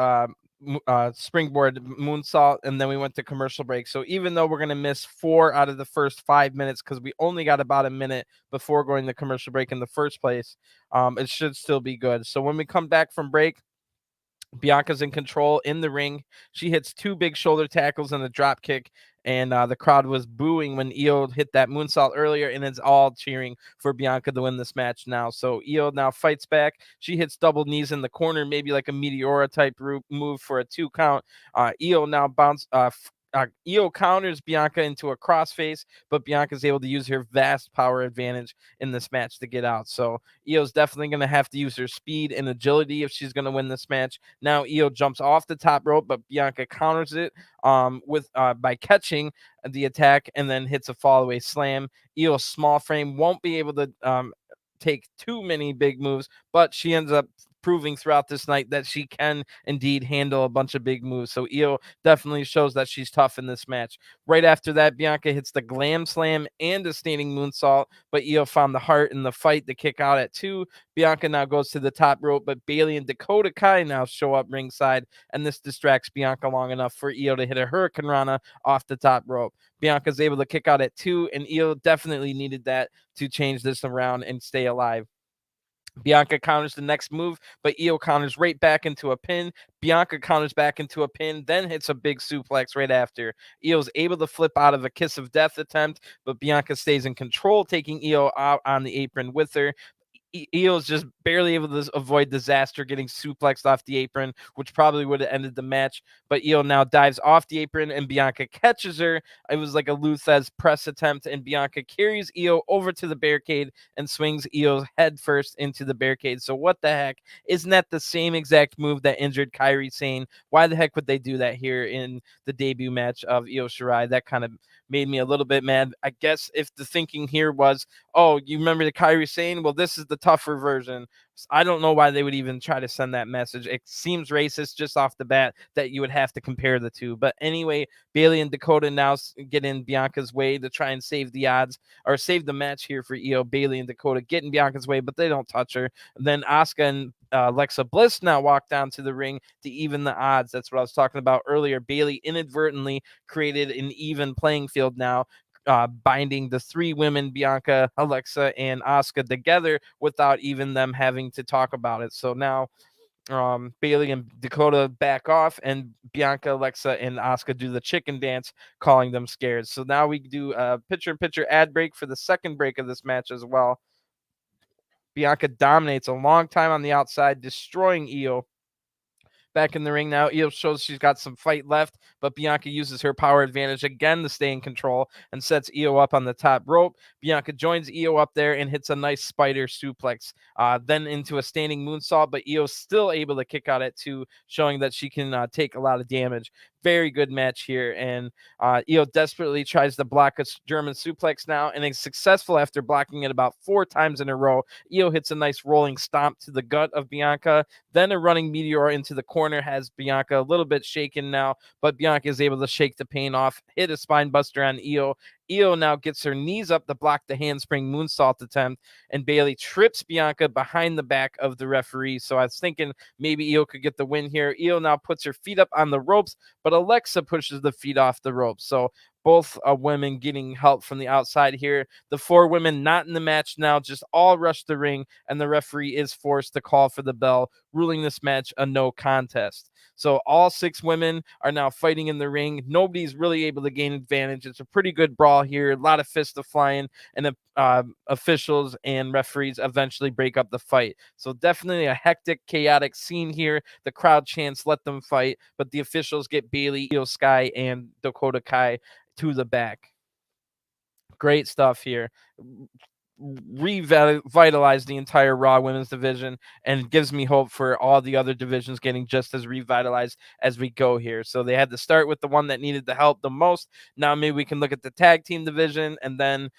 springboard moonsault, and then we went to commercial break. So even though we're gonna miss 4 out of the first 5 minutes because we only got about a minute before going to commercial break in the first place, it should still be good. So when we come back from break, Bianca's in control in the ring. She hits 2 big shoulder tackles and a drop kick, and the crowd was booing when Io hit that moonsault earlier, and it's all cheering for Bianca to win this match now. So Io now fights back. She hits double knees in the corner, maybe like a Meteora type move for a 2 count. Io now Io counters Bianca into a crossface, but Bianca's able to use her vast power advantage in this match to get out. So Io's definitely going to have to use her speed and agility if she's going to win this match. Now Io jumps off the top rope, but Bianca counters it by catching the attack and then hits a fallaway slam. Io's small frame won't be able to take too many big moves, but she ends up proving throughout this night that she can indeed handle a bunch of big moves. So Io definitely shows that she's tough in this match. Right after that, Bianca hits the glam slam and a standing moonsault, but Io found the heart in the fight to kick out at 2. Bianca now goes to the top rope, but Bayley and Dakota Kai now show up ringside, and this distracts Bianca long enough for Io to hit a Hurricane Rana off the top rope. Bianca's able to kick out at 2, and Io definitely needed that to change this around and stay alive. Bianca counters the next move, but Io counters right back into a pin. Bianca counters back into a pin, then hits a big suplex right after. Io's able to flip out of a kiss of death attempt, but Bianca stays in control, taking Io out on the apron with her. Io's just barely able to avoid disaster getting suplexed off the apron, which probably would have ended the match. But Io now dives off the apron and Bianca catches her. It was like a Luthez press attempt, and Bianca carries Io over to the barricade and swings Io head first into the barricade. So what the heck? Isn't that the same exact move that injured Kairi Sane? Why the heck would they do that here in the debut match of Io Shirai? That kind of made me a little bit mad. I guess if the thinking here was, oh, you remember the Kairi Sane? Well, this is the tougher version. I don't know why they would even try to send that message. It seems racist just off the bat that you would have to compare the two. But anyway, Bayley and Dakota now get in Bianca's way to try and save the odds or save the match here for Io. Bayley and Dakota get in Bianca's way, but they don't touch her. And then Asuka and Alexa Bliss now walk down to the ring to even the odds. That's what I was talking about earlier. Bayley inadvertently created an even playing field now, binding the 3 women, Bianca, Alexa, and Asuka together without even them having to talk about it. So now Bayley and Dakota back off, and Bianca, Alexa, and Asuka do the chicken dance, calling them scared. So now we do a picture-in-picture ad break for the second break of this match as well. Bianca dominates a long time on the outside, destroying Io. Back in the ring now, Io shows she's got some fight left, but Bianca uses her power advantage again to stay in control and sets Io up on the top rope. Bianca joins Io up there and hits a nice spider suplex, then into a standing moonsault, but Io's still able to kick out at 2, showing that she can take a lot of damage. Very good match here, and Io desperately tries to block a German suplex now, and is successful after blocking it about 4 times in a row. Io hits a nice rolling stomp to the gut of Bianca, then a running meteor into the corner has Bianca a little bit shaken now, but Bianca is able to shake the pain off, hit a spine buster on Io. Io now gets her knees up to block the handspring moonsault attempt, and Bayley trips Bianca behind the back of the referee. So I was thinking maybe Io could get the win here. Io now puts her feet up on the ropes, but Alexa pushes the feet off the ropes. So both women getting help from the outside here. The 4 women not in the match now just all rush the ring, and the referee is forced to call for the bell, ruling this match a no contest. So all 6 women are now fighting in the ring. Nobody's really able to gain advantage. It's a pretty good brawl here. A lot of fists flying, and officials and referees eventually break up the fight. So definitely a hectic, chaotic scene here. The crowd chants, "Let them fight," but the officials get Bayley, Io Sky, and Dakota Kai to the back. great stuff here. Revitalize the entire Raw women's division, and gives me hope for all the other divisions getting just as revitalized as we go here. So they had to start with the one that needed the help the most. Now maybe we can look at the tag team division and then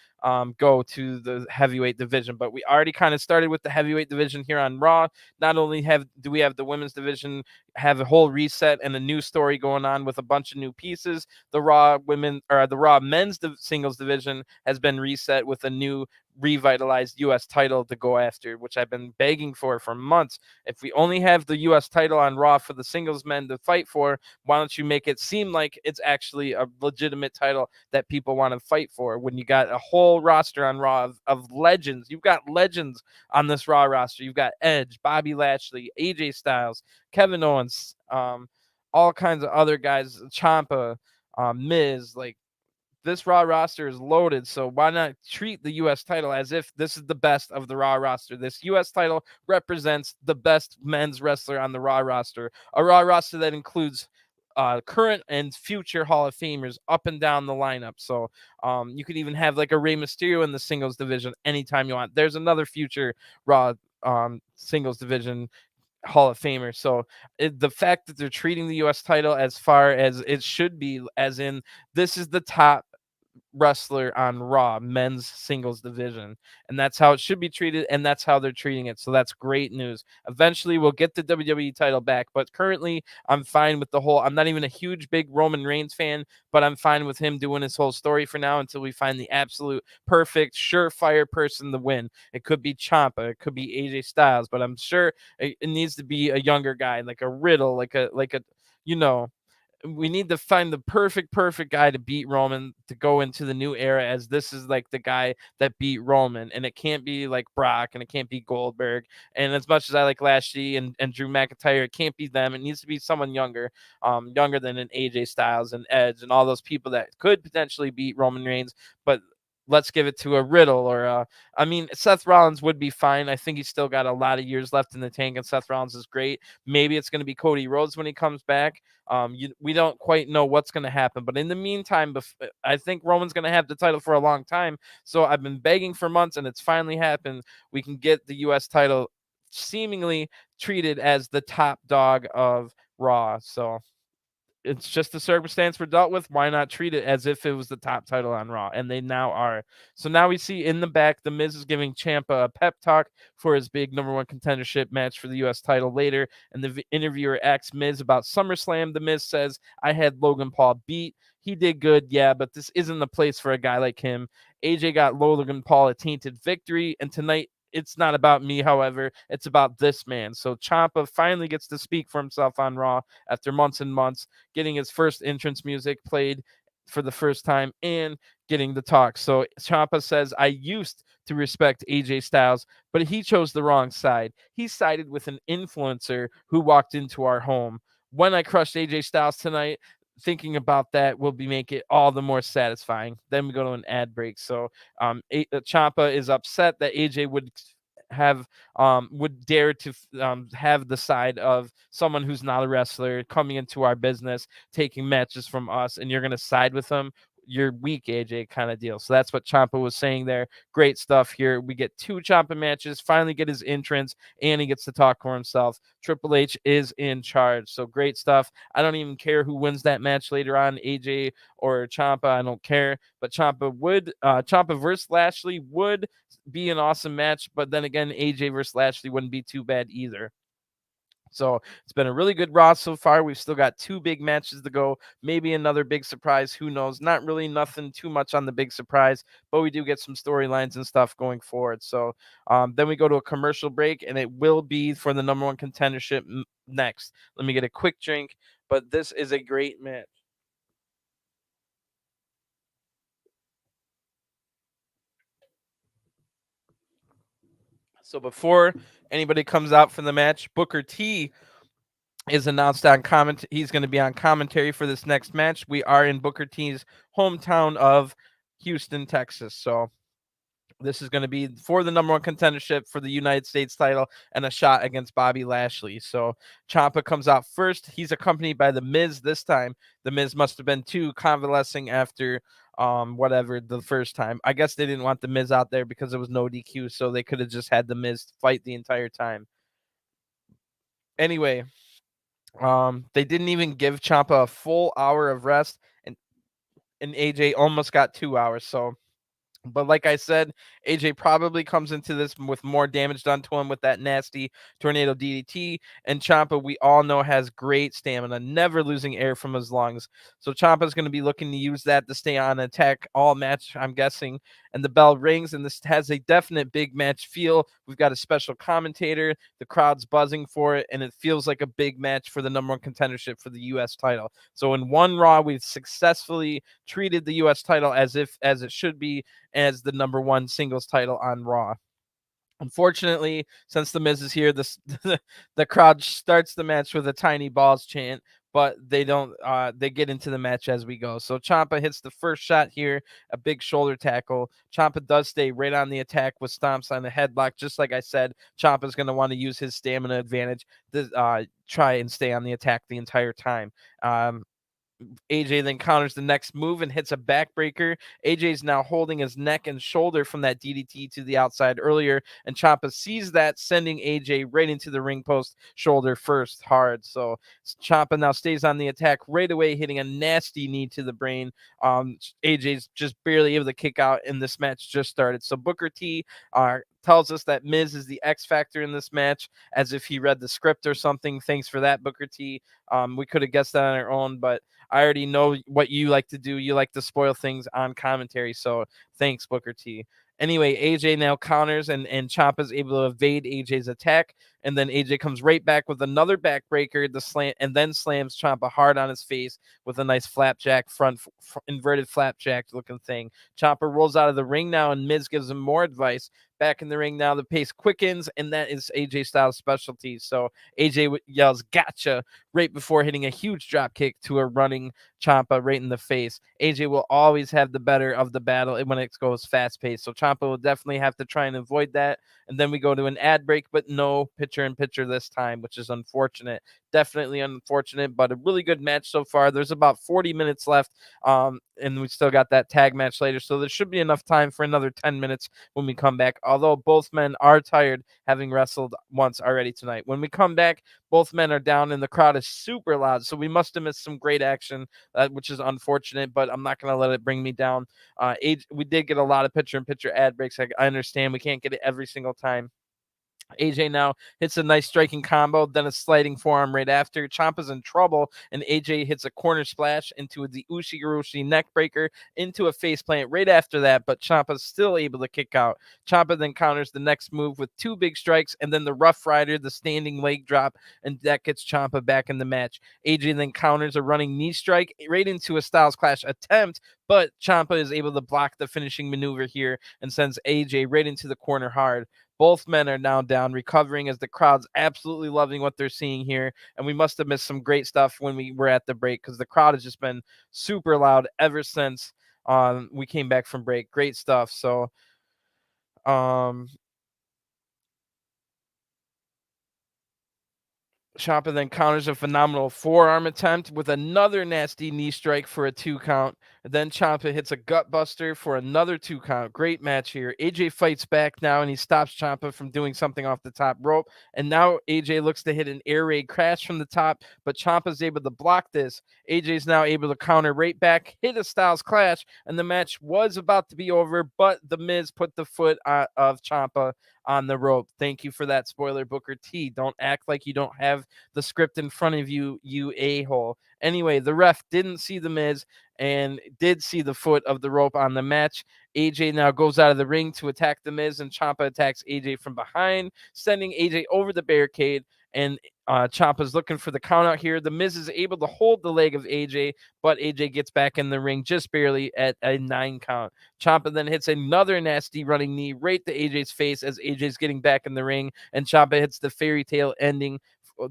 go to the heavyweight division. But we already kind of started with the heavyweight division here on Raw. Not only do we have the women's division have a whole reset and a new story going on with a bunch of new pieces, the Raw women, or the Raw men's singles division has been reset with a new revitalized U.S. title to go after, which I've been begging for months. If we only have the U.S. title on Raw for the singles men to fight for, why don't you make it seem like it's actually a legitimate title that people want to fight for? When you got a whole roster on Raw of legends, you've got legends on this Raw roster. You've got Edge, Bobby Lashley, AJ Styles, Kevin Owens, all kinds of other guys, Ciampa, Miz. Like, this Raw roster is loaded, so why not treat the U.S. title as if this is the best of the Raw roster? This U.S. title represents the best men's wrestler on the Raw roster, a Raw roster that includes current and future Hall of Famers up and down the lineup. So you could even have like a Rey Mysterio in the singles division anytime you want. There's another future Raw singles division Hall of Famer. So the fact that they're treating the U.S. title as far as it should be, as in this is the top wrestler on Raw men's singles division, and that's how it should be treated, and that's how they're treating it. So that's great news. Eventually we'll get the WWE title back, but currently I'm fine with the whole, I'm not even a huge big Roman Reigns fan, but I'm fine with him doing his whole story for now until we find the absolute perfect surefire person to win. It could be Ciampa, it could be AJ Styles, but I'm sure it needs to be a younger guy, like a Riddle, like a you know, we need to find the perfect guy to beat Roman to go into the new era, as this is like the guy that beat Roman, and it can't be like Brock and it can't be Goldberg. And as much as I like Lashley and Drew McIntyre, it can't be them. It needs to be someone younger, younger than an AJ Styles and Edge and all those people that could potentially beat Roman Reigns. But let's give it to a Riddle or I mean, Seth Rollins would be fine. I think he's still got a lot of years left in the tank, and Seth Rollins is great. Maybe it's going to be Cody Rhodes when he comes back. We don't quite know what's going to happen, but in the meantime, I think Roman's going to have the title for a long time. So I've been begging for months, and it's finally happened. We can get the U.S. title seemingly treated as the top dog of Raw. So it's just the circumstance we're dealt with. Why not treat it as if it was the top title on Raw? And they now are. So now we see in the back, The Miz is giving Ciampa a pep talk for his big #1 contendership match for the U.S. title later. And the interviewer asks Miz about SummerSlam. The Miz says, I had Logan Paul beat. He did good, yeah, but this isn't the place for a guy like him. AJ got Logan Paul a tainted victory, and tonight it's not about me, however. It's about this man. So Ciampa finally gets to speak for himself on Raw after months and months, getting his first entrance music played for the first time and getting the talk. So Ciampa says, I used to respect AJ Styles, but he chose the wrong side. He sided with an influencer who walked into our home. When I crushed AJ Styles tonight, thinking about that will make it all the more satisfying. Then we go to an ad break. So Ciampa is upset that AJ would dare to have the side of someone who's not a wrestler coming into our business, taking matches from us, and you're going to side with him. You're weak, AJ, kind of deal. So that's what Ciampa was saying there. Great stuff here. We get 2 Ciampa matches, finally get his entrance, and he gets to talk for himself. Triple H is in charge. So great stuff. I don't even care who wins that match later on, AJ or Ciampa. I don't care. But Ciampa versus Lashley would be an awesome match. But then again, AJ versus Lashley wouldn't be too bad either. So it's been a really good Raw so far. We've still got 2 big matches to go. Maybe another big surprise. Who knows? Not really nothing too much on the big surprise, but we do get some storylines and stuff going forward. So then we go to a commercial break, and it will be for the #1 contendership next. Let me get a quick drink, but this is a great match. So before anybody comes out for the match, Booker T is announced on comment. He's going to be on commentary for this next match. We are in Booker T's hometown of Houston, Texas. So This is going to be for the number one contendership for the United States title and a shot against Bobby Lashley. So Ciampa comes out first. He's accompanied by The Miz this time. The Miz must have been too convalescing after whatever the first time. I guess they didn't want The Miz out there because it was no DQ, so they could have just had The Miz fight the entire time. Anyway, they didn't even give Ciampa a full hour of rest, and AJ almost got 2 hours. So but like I said, AJ probably comes into this with more damage done to him with that nasty tornado DDT. And Ciampa, we all know, has great stamina, never losing air from his lungs. So Ciampa's going to be looking to use that to stay on attack all match, I'm guessing. And the bell rings, and this has a definite big match feel. We've got a special commentator. The crowd's buzzing for it, and it feels like a big match for the number one contendership for the U.S. title. So in one Raw, we've successfully treated the U.S. title as it should be, as the number one singles title on Raw. Unfortunately, since The Miz is here, the crowd starts the match with a tiny balls chant, but they don't. They get into the match as we go. So Ciampa hits the first shot here, a big shoulder tackle. Ciampa does stay right on the attack with stomps on the headlock. Just like I said, Ciampa's going to want to use his stamina advantage to try and stay on the attack the entire time. AJ then counters the next move and hits a backbreaker. AJ's now holding his neck and shoulder from that DDT to the outside earlier, and Ciampa sees that, sending AJ right into the ring post, shoulder first, hard. So Ciampa now stays on the attack right away, hitting a nasty knee to the brain. AJ's just barely able to kick out, and this match just started. So Booker T tells us that Miz is the X factor in this match, as if he read the script or something. Thanks for that, Booker T. We could have guessed that on our own, but I already know what you like to do. You like to spoil things on commentary, so thanks, Booker T. Anyway, AJ now counters, and Ciampa's able to evade AJ's attack, and then AJ comes right back with another backbreaker, the slam, and then slams Ciampa hard on his face with a nice flapjack, inverted flapjack looking thing. Ciampa rolls out of the ring now, and Miz gives him more advice. Back in the ring now, the pace quickens, and that is AJ Styles' specialty. So AJ yells "Gotcha" right before hitting a huge drop kick to a running Ciampa right in the face. AJ will always have the better of the battle when it goes fast paced. So Ciampa will definitely have to try and avoid that. And then we go to an ad break, but no picture-in-picture this time, which is unfortunate. Definitely unfortunate, but a really good match so far. There's about 40 minutes left, and we still got that tag match later. So there should be enough time for another 10 minutes when we come back, although both men are tired, having wrestled once already tonight. When we come back, both men are down, and the crowd is super loud. So we must have missed some great action, which is unfortunate, but I'm not going to let it bring me down. We did get a lot of picture-in-picture ad breaks. I understand we can't get it every single time. AJ now hits a nice striking combo, then a sliding forearm right after. Ciampa's in trouble, and AJ hits a corner splash into the Ushigurushi neck breaker into a face plant right after that, but Ciampa's still able to kick out. Ciampa then counters the next move with two big strikes, and then the Rough Rider, the standing leg drop, and that gets Ciampa back in the match. AJ then counters a running knee strike right into a Styles Clash attempt, but Ciampa is able to block the finishing maneuver here and sends AJ right into the corner hard. Both men are now down, recovering, as the crowd's absolutely loving what they're seeing here. And we must have missed some great stuff when we were at the break, because the crowd has just been super loud ever since we came back from break. Great stuff. So Ciampa then counters a phenomenal forearm attempt with another nasty knee strike for a 2 count. And then Ciampa hits a gut buster for another 2 count. Great match here. AJ fights back now, and he stops Ciampa from doing something off the top rope. And now AJ looks to hit an air raid crash from the top, but Ciampa's able to block this. AJ's now able to counter right back, hit a Styles Clash, and the match was about to be over, but The Miz put the foot of Ciampa on the rope. Thank you for that spoiler, Booker T. Don't act like you don't have the script in front of you, you a-hole. Anyway, the ref didn't see The Miz and did see the foot of the rope on the match. AJ now goes out of the ring to attack The Miz, and Ciampa attacks AJ from behind, sending AJ over the barricade, and Ciampa's looking for the count out here. The Miz is able to hold the leg of AJ, but AJ gets back in the ring just barely at a 9 count. Ciampa then hits another nasty running knee right to AJ's face as AJ's getting back in the ring, and Ciampa hits the fairy tale ending,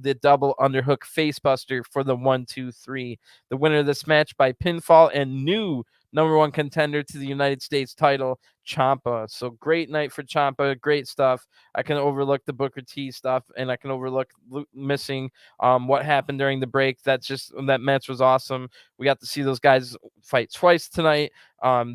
the double underhook facebuster for the 1-2-3. The winner of this match by pinfall and new number one contender to the United States title, Champa. So great night for Champa, great stuff. I can overlook the Booker T stuff, and I can overlook missing what happened during the break. That match was awesome. We got to see those guys fight twice tonight.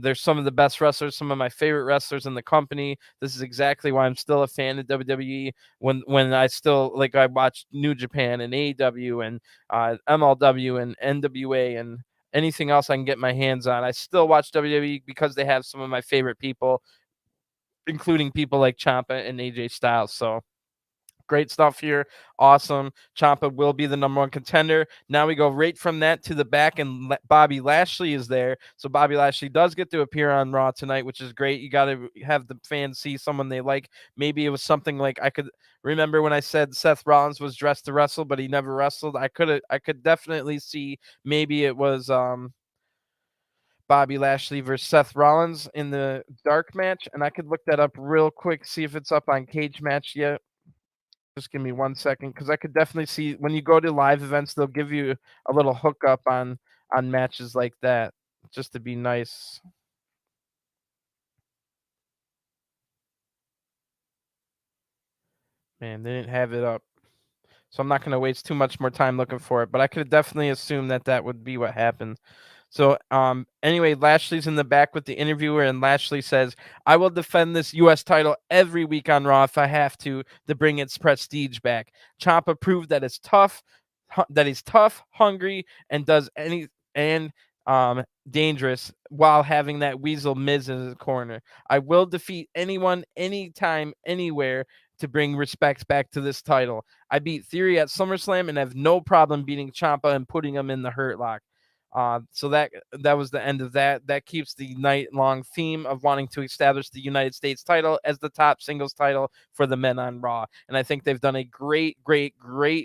They're some of the best wrestlers, some of my favorite wrestlers in the company. This is exactly why I'm still a fan of WWE. When I still I watched New Japan and AEW and MLW and NWA and anything else I can get my hands on. I still watch WWE because they have some of my favorite people, including people like Ciampa and AJ Styles. So great stuff here. Awesome. Ciampa will be the number one contender. Now we go right from that to the back, and Bobby Lashley is there. So Bobby Lashley does get to appear on Raw tonight, which is great. You got to have the fans see someone they like. Maybe it was something like, I could remember when I said Seth Rollins was dressed to wrestle, but he never wrestled. I could definitely see maybe it was Bobby Lashley versus Seth Rollins in the dark match, and I could look that up real quick, see if it's up on Cage Match yet. Just give me 1 second, because I could definitely see when you go to live events, they'll give you a little hookup on matches like that, just to be nice. Man, they didn't have it up, so I'm not going to waste too much more time looking for it, but I could definitely assume that would be what happened. So, anyway, Lashley's in the back with the interviewer, and Lashley says, "I will defend this U.S. title every week on Raw if I have to bring its prestige back." Ciampa proved that he's tough, hungry, and dangerous while having that weasel Miz in his corner. I will defeat anyone, anytime, anywhere to bring respect back to this title. I beat Theory at SummerSlam and have no problem beating Ciampa and putting him in the Hurt Lock. So that was the end of that. That keeps the night-long theme of wanting to establish the United States title as the top singles title for the men on Raw. And I think they've done a great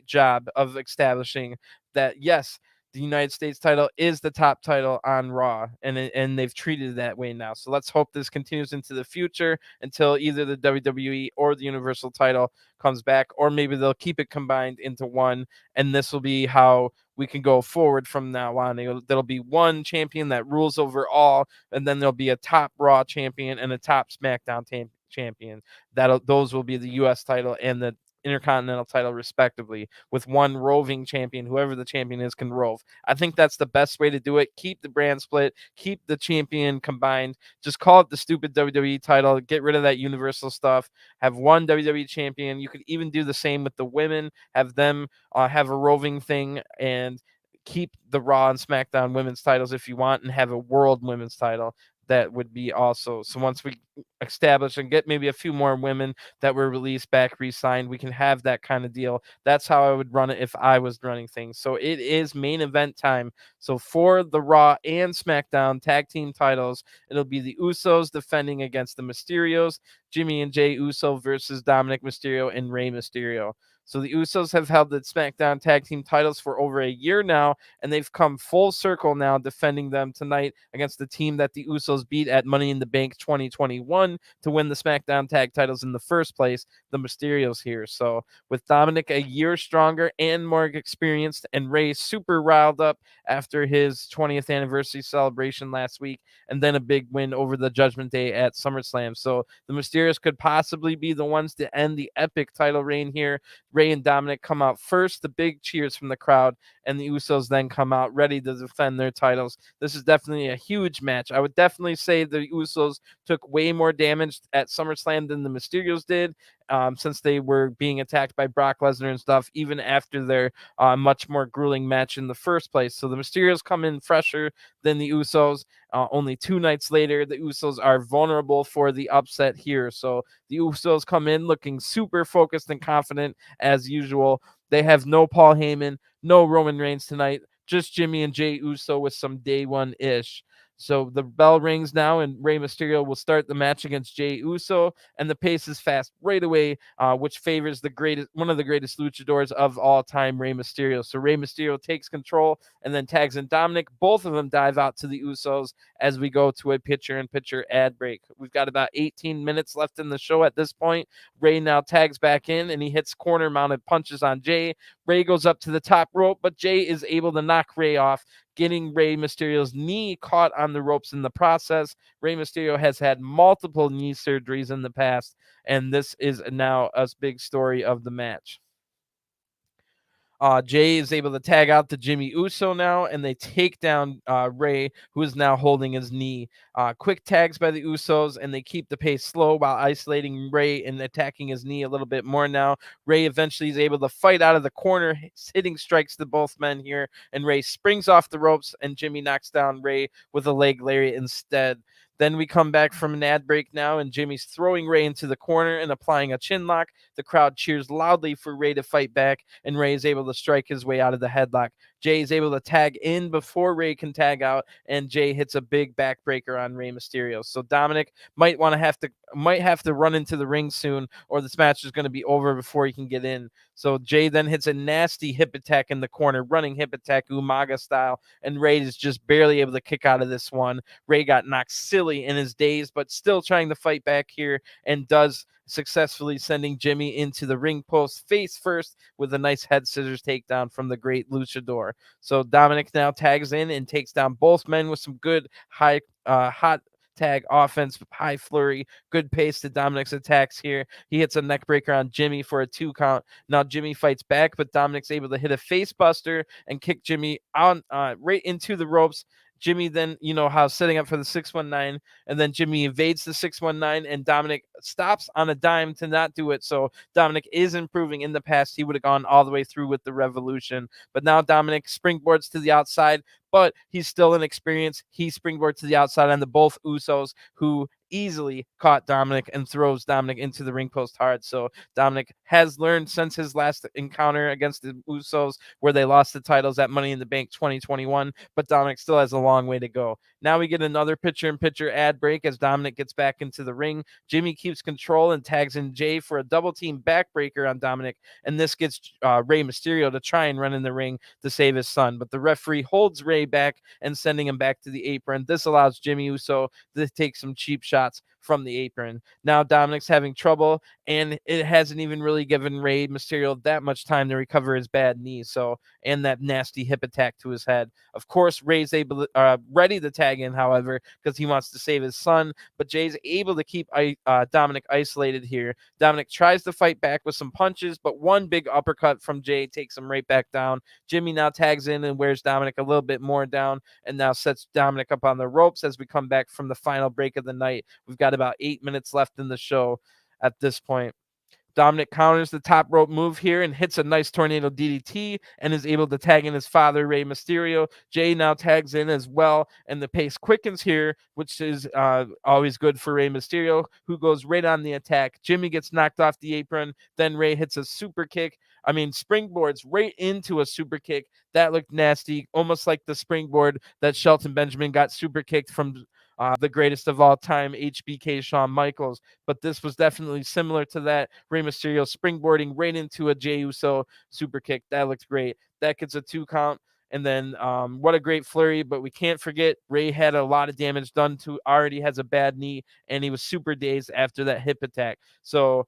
job of establishing that, yes, the United States title is the top title on Raw, and they've treated it that way now. So let's hope this continues into the future until either the WWE or the Universal title comes back, or maybe they'll keep it combined into one, and this will be how we can go forward from now on. There'll be one champion that rules over all, and then there'll be a top Raw champion and a top SmackDown champion. Those will be the U.S. title and the Intercontinental title respectively, with one roving champion. Whoever the champion is can rove. I think that's the best way to do it. Keep the brand split, keep the champion combined. Just call it the stupid WWE title, get rid of that Universal stuff, have one WWE champion. You could even do the same with the women, have them have a roving thing, and keep the Raw and SmackDown women's titles if you want, and have a world women's title. That would be also. So once we establish and get maybe a few more women that were released back, re-signed, we can have that kind of deal. That's how I would run it if I was running things. So it is main event time. So for the Raw and SmackDown tag team titles, it'll be the Usos defending against the Mysterios, Jimmy and Jay Uso versus Dominik Mysterio and Rey Mysterio. So the Usos have held the SmackDown tag team titles for over a year now, and they've come full circle now defending them tonight against the team that the Usos beat at Money in the Bank 2021 to win the SmackDown tag titles in the first place, the Mysterios here. So with Dominik a year stronger and more experienced, and Rey super riled up after his 20th anniversary celebration last week, and then a big win over the Judgment Day at SummerSlam. So the Mysterios could possibly be the ones to end the epic title reign here. Rey and Dominik come out first, the big cheers from the crowd, and the Usos then come out ready to defend their titles. This is definitely a huge match. I would definitely say the Usos took way more damage at SummerSlam than the Mysterios did, since they were being attacked by Brock Lesnar and stuff, even after their much more grueling match in the first place. So the Mysterios come in fresher than the Usos. Only 2 nights later, the Usos are vulnerable for the upset here. So the Usos come in looking super focused and confident as usual. They have no Paul Heyman, no Roman Reigns tonight, just Jimmy and Jay Uso with some day one-ish. So the bell rings now, and Rey Mysterio will start the match against Jey Uso, and the pace is fast right away, which favors one of the greatest luchadors of all time, Rey Mysterio. So Rey Mysterio takes control and then tags in Dominik. Both of them dive out to the Usos as we go to a picture-in-picture ad break. We've got about 18 minutes left in the show at this point. Rey now tags back in, and he hits corner-mounted punches on Jey, Rey goes up to the top rope, but Jay is able to knock Rey off, getting Rey Mysterio's knee caught on the ropes in the process. Rey Mysterio has had multiple knee surgeries in the past, and this is now a big story of the match. Jay is able to tag out to Jimmy Uso now, and they take down Rey, who is now holding his knee. Quick tags by the Usos, and they keep the pace slow while isolating Rey and attacking his knee a little bit more now. Rey eventually is able to fight out of the corner, hitting strikes to both men here, and Rey springs off the ropes, and Jimmy knocks down Rey with a leg lariat instead. Then we come back from an ad break now, and Jimmy's throwing Rey into the corner and applying a chin lock. The crowd cheers loudly for Rey to fight back, and Rey is able to strike his way out of the headlock. Jay is able to tag in before Rey can tag out, and Jay hits a big backbreaker on Rey Mysterio. So Dominik might have to run into the ring soon, or this match is going to be over before he can get in. So Jay then hits a nasty hip attack in the corner, running hip attack Umaga style, and Rey is just barely able to kick out of this one. Rey got knocked silly in his days, but still trying to fight back here, and does, successfully sending Jimmy into the ring post face first with a nice head scissors takedown from the great luchador. So Dominik now tags in and takes down both men with some good hot tag offense, high flurry, good pace to Dominik's attacks here. He hits a neck breaker on Jimmy for a 2 count. Now Jimmy fights back, but Dominik's able to hit a face buster and kick Jimmy on right into the ropes. Jimmy then, how setting up for the 619, and then Jimmy evades the 619, and Dominik stops on a dime to not do it. So Dominik is improving. In the past, he would have gone all the way through with the Revolution, but now Dominik springboards to the outside, but he's still inexperienced. He springboards to the outside on the both Usos, who easily caught Dominik and throws Dominik into the ring post hard. So Dominik has learned since his last encounter against the Usos, where they lost the titles at Money in the Bank 2021, but Dominik still has a long way to go. Now we get another picture-in-picture ad break as Dominik gets back into the ring. Jimmy keeps control and tags in Jay for a double team backbreaker on Dominik, and this gets Rey Mysterio to try and run in the ring to save his son, but the referee holds Rey back and sending him back to the apron. This allows Jimmy Uso to take some cheap shots from the apron. Now Dominik's having trouble, and it hasn't even really given Rey Mysterio that much time to recover his bad knee, and that nasty hip attack to his head. Of course, Rey's ready to tag in, however, because he wants to save his son, but Jay's able to keep Dominik isolated here. Dominik tries to fight back with some punches, but one big uppercut from Jay takes him right back down. Jimmy now tags in and wears Dominik a little bit more down, and now sets Dominik up on the ropes as we come back from the final break of the night. We've got about 8 minutes left in the show at this point. Dominik counters the top rope move here and hits a nice tornado DDT and is able to tag in his father, Rey Mysterio. Jay now tags in as well, and the pace quickens here, which is always good for Rey Mysterio, who goes right on the attack. Jimmy gets knocked off the apron. Then Rey hits a super kick. Springboards right into a super kick. That looked nasty, almost like the springboard that Shelton Benjamin got super kicked from the greatest of all time, HBK Shawn Michaels. But this was definitely similar to that. Rey Mysterio springboarding right into a Jey Uso super kick. That looked great. That gets a 2 count. And then what a great flurry. But we can't forget Rey had a lot of damage done to, already has a bad knee, and he was super dazed after that hip attack. So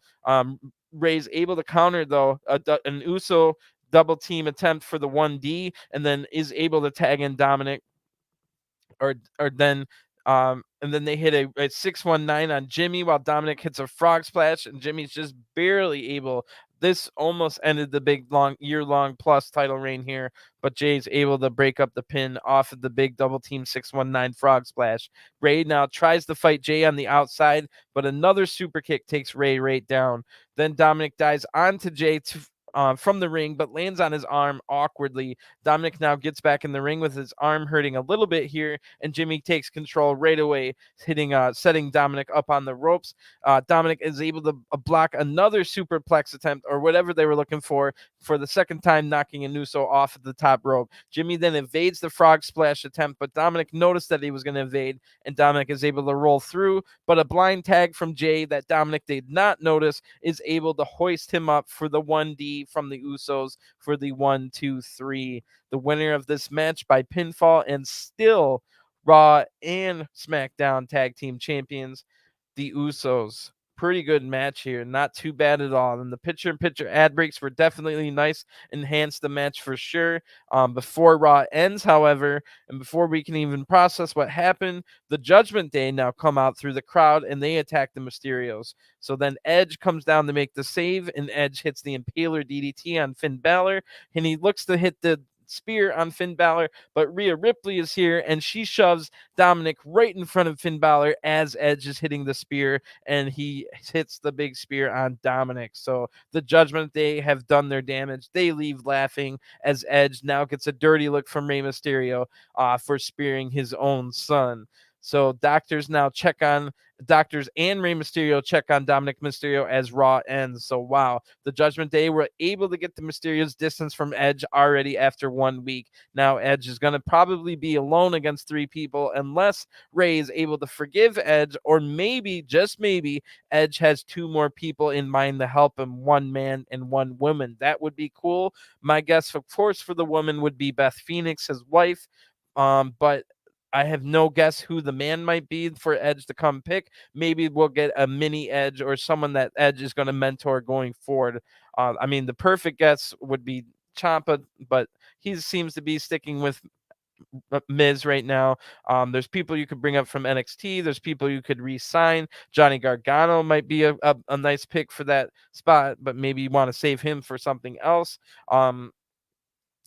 Rey's able to counter, though, an Uso double team attempt for the 1D, and then is able to tag in Dominik. And then they hit a 619 on Jimmy while Dominik hits a frog splash, and Jimmy's just barely able. This almost ended the big year-long plus title reign here, but Jay's able to break up the pin off of the big double team 619 frog splash. Rey now tries to fight Jay on the outside, but another super kick takes Rey right down. Then Dominik dives onto Jay from the ring, but lands on his arm awkwardly. Dominik now gets back in the ring with his arm hurting a little bit here, and Jimmy takes control right away, setting Dominik up on the ropes. Dominik is able to block another superplex attempt, or whatever they were looking for the second time, knocking a Uso off at the top rope. Jimmy then evades the frog splash attempt, but Dominik noticed that he was going to evade, and Dominik is able to roll through, but a blind tag from Jay that Dominik did not notice is able to hoist him up for the 1D from the Usos for the 1, 2, 3. The winner of this match by pinfall, and still Raw and SmackDown tag team champions, the Usos. pretty good match here. Not too bad at all. And the picture-in-picture ad breaks were definitely nice, enhanced the match for sure. Before Raw ends, however, and before we can even process what happened, the Judgment Day now come out through the crowd and they attack the Mysterios. So then Edge comes down to make the save, and Edge hits the Impaler DDT on Finn Balor, and he looks to hit the spear on Finn Balor, but Rhea Ripley is here and she shoves Dominik right in front of Finn Balor as Edge is hitting the spear, and he hits the big spear on Dominik. So the Judgment Day have done their damage. They leave laughing as Edge now gets a dirty look from Rey Mysterio for spearing his own son. So doctors and Rey Mysterio check on Dominik Mysterio as Raw ends. So wow, the Judgment Day were able to get the Mysterio's distance from Edge already after 1 week. Now Edge is going to probably be alone against 3 people unless Rey is able to forgive Edge, or maybe, just maybe, Edge has 2 more people in mind to help him, 1 man and 1 woman. That would be cool. My guess, of course, for the woman would be Beth Phoenix, his wife. But I have no guess who the man might be for Edge to come pick. Maybe we'll get a mini Edge or someone that Edge is going to mentor going forward. I mean, the perfect guess would be Ciampa, but he seems to be sticking with Miz right now. There's people you could bring up from NXT. There's people you could re-sign. Johnny Gargano might be a nice pick for that spot, but maybe you want to save him for something else.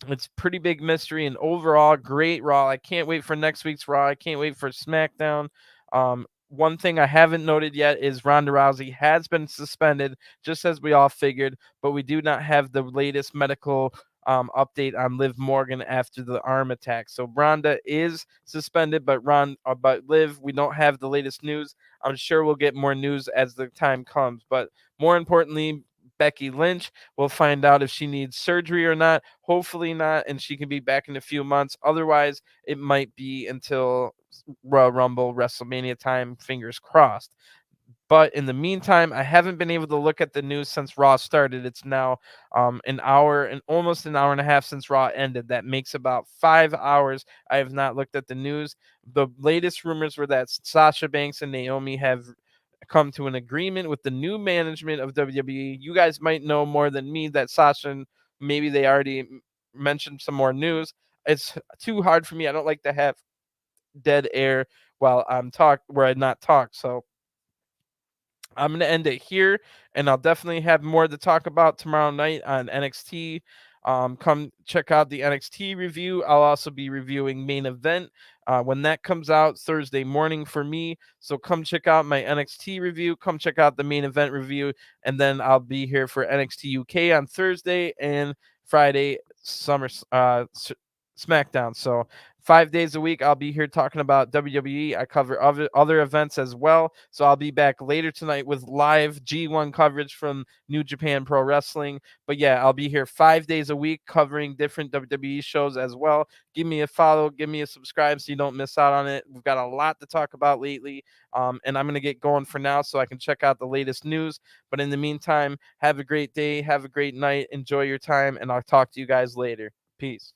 It's pretty big mystery, and overall great Raw. I can't wait for next week's Raw. I can't wait for SmackDown. One thing I haven't noted yet is Ronda Rousey has been suspended, just as we all figured, but we do not have the latest medical update on Liv Morgan after the arm attack. So Ronda is suspended, but Liv, we don't have the latest news. I'm sure we'll get more news as the time comes, but more importantly, Becky Lynch, we'll find out if she needs surgery or not. Hopefully not, and she can be back in a few months. Otherwise, it might be until Royal Rumble, WrestleMania time, fingers crossed. But in the meantime, I haven't been able to look at the news since Raw started. It's now an hour and almost an hour and a half since Raw ended. That makes about 5 hours I have not looked at the news. The latest rumors were that Sasha Banks and Naomi have come to an agreement with the new management of WWE. You guys might know more than me that Sasha, maybe they already mentioned some more news. It's too hard for me. I don't like to have dead air while I'm where I not talk. So I'm going to end it here, and I'll definitely have more to talk about tomorrow night on NXT. Come check out the NXT review. I'll also be reviewing Main Event when that comes out Thursday morning for me. So come check out my NXT review. Come check out the Main Event review, and then I'll be here for NXT UK on Thursday and Friday SmackDown. So 5 days a week, I'll be here talking about WWE. I cover other events as well. So I'll be back later tonight with live G1 coverage from New Japan Pro Wrestling. But yeah, I'll be here 5 days a week covering different WWE shows as well. Give me a follow, give me a subscribe so you don't miss out on it. We've got a lot to talk about lately. And I'm going to get going for now so I can check out the latest news. But in the meantime, have a great day, have a great night, enjoy your time, and I'll talk to you guys later. Peace.